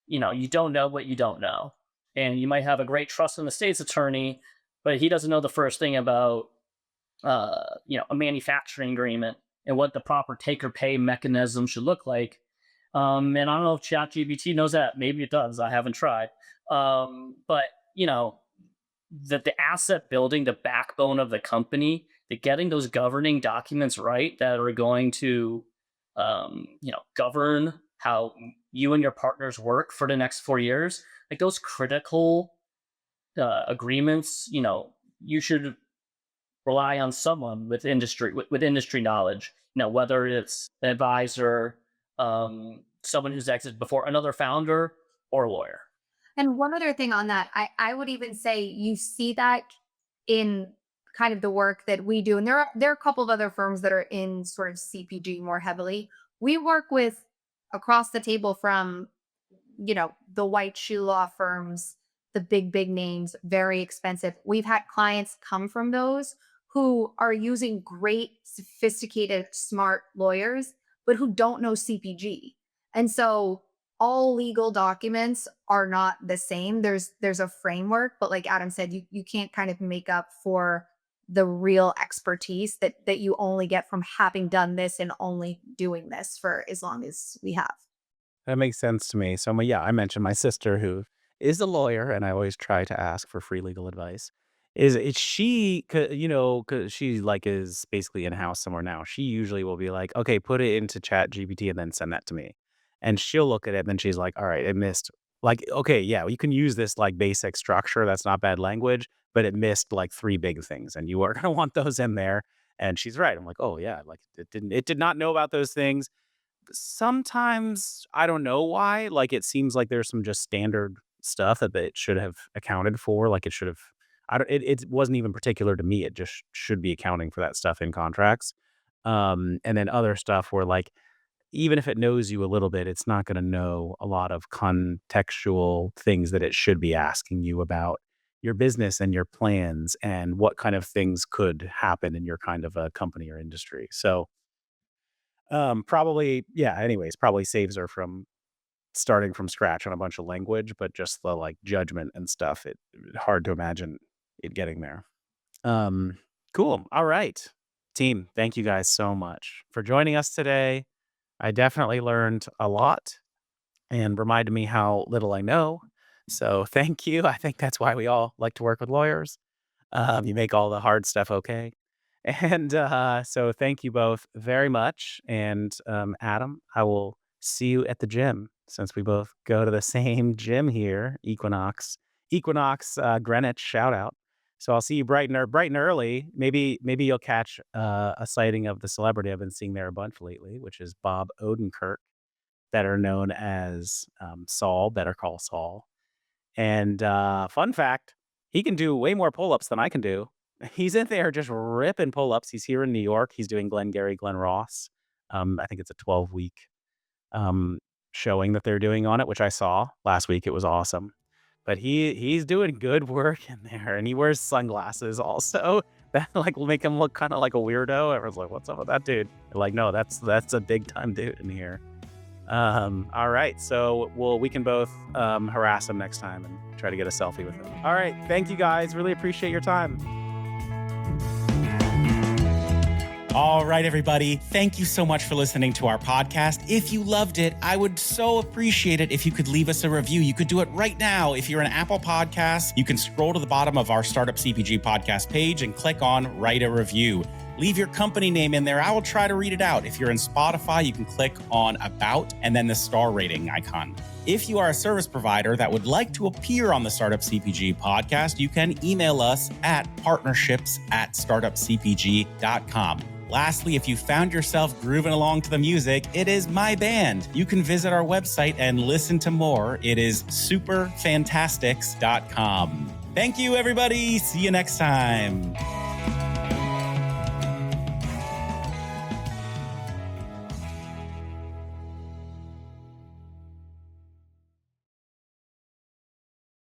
you don't know what you don't know. And you might have a great trust in the state's attorney, but he doesn't know the first thing about, a manufacturing agreement and what the proper take or pay mechanism should look like. And I don't know if ChatGPT knows that. Maybe it does. I haven't tried. But that the asset building, the backbone of the company, the getting those governing documents right that are going to, govern how you and your partners work for the next 4 years, like those critical agreements, you should rely on someone with industry knowledge. Whether it's an advisor, someone who's exited before, another founder, or a lawyer. And one other thing on that, I would even say you see that in kind of the work that we do. And there are a couple of other firms that are in sort of CPG more heavily. We work with across the table from, the white shoe law firms, the big names, very expensive. We've had clients come from those who are using great, sophisticated, smart lawyers, but who don't know CPG. And so all legal documents are not the same. There's a framework, but like Adam said, you can't kind of make up for the real expertise that you only get from having done this and only doing this for as long as we have. That makes sense to me. So, yeah, I mentioned my sister who is a lawyer, and I always try to ask for free legal advice. Is she, because she like is basically in house somewhere now. She usually will be like, okay, put it into Chat GPT and then send that to me. And she'll look at it and then she's like, all right, it missed. Like, okay, yeah, you can use this like basic structure. That's not bad language, but it missed like three big things and you are going to want those in there. And she's right. I'm like, oh yeah, like it did not know about those things. Sometimes I don't know why. Like it seems like there's some just standard stuff that it should have accounted for. Like it should have. I don't. It wasn't even particular to me. It just should be accounting for that stuff in contracts. And then other stuff where like even if it knows you a little bit, it's not going to know a lot of contextual things that it should be asking you about your business and your plans and what kind of things could happen in your kind of a company or industry. So probably, yeah, anyways, probably saves her from starting from scratch on a bunch of language, but just the, like, judgment and stuff, hard to imagine it getting there. Um, cool. All right. Team, thank you guys so much for joining us today. I definitely learned a lot and reminded me how little I know. So thank you. I think that's why we all like to work with lawyers. You make all the hard stuff okay. And so thank you both very much. And Adam, I will see you at the gym since we both go to the same gym here, Equinox Greenwich, shout out. So I'll see you bright and early. Maybe you'll catch a sighting of the celebrity I've been seeing there a bunch lately, which is Bob Odenkirk, better known as Saul, Better Call Saul. And fun fact, he can do way more pull-ups than I can do. He's in there just ripping pull-ups. He's here in New York. He's doing Glengarry Glen Ross. I think it's a 12-week um, showing that they're doing on it, which I saw last week. It was awesome. But he's doing good work in there, and he wears sunglasses also that like will make him look kind of like a weirdo. Everyone's like, "What's up with that dude?" They're like, no, that's a big time dude in here. All right. So we can both harass him next time and try to get a selfie with him. All right. Thank you guys. Really appreciate your time. All right, everybody. Thank you so much for listening to our podcast. If you loved it, I would so appreciate it if you could leave us a review. You could do it right now. If you're an Apple Podcast, you can scroll to the bottom of our Startup CPG podcast page and click on Write a Review. Leave your company name in there. I will try to read it out. If you're in Spotify, you can click on About and then the star rating icon. If you are a service provider that would like to appear on the Startup CPG podcast, you can email us at partnerships@startupcpg.com. Lastly, if you found yourself grooving along to the music, it is my band. You can visit our website and listen to more. It is superfantastics.com. Thank you, everybody. See you next time.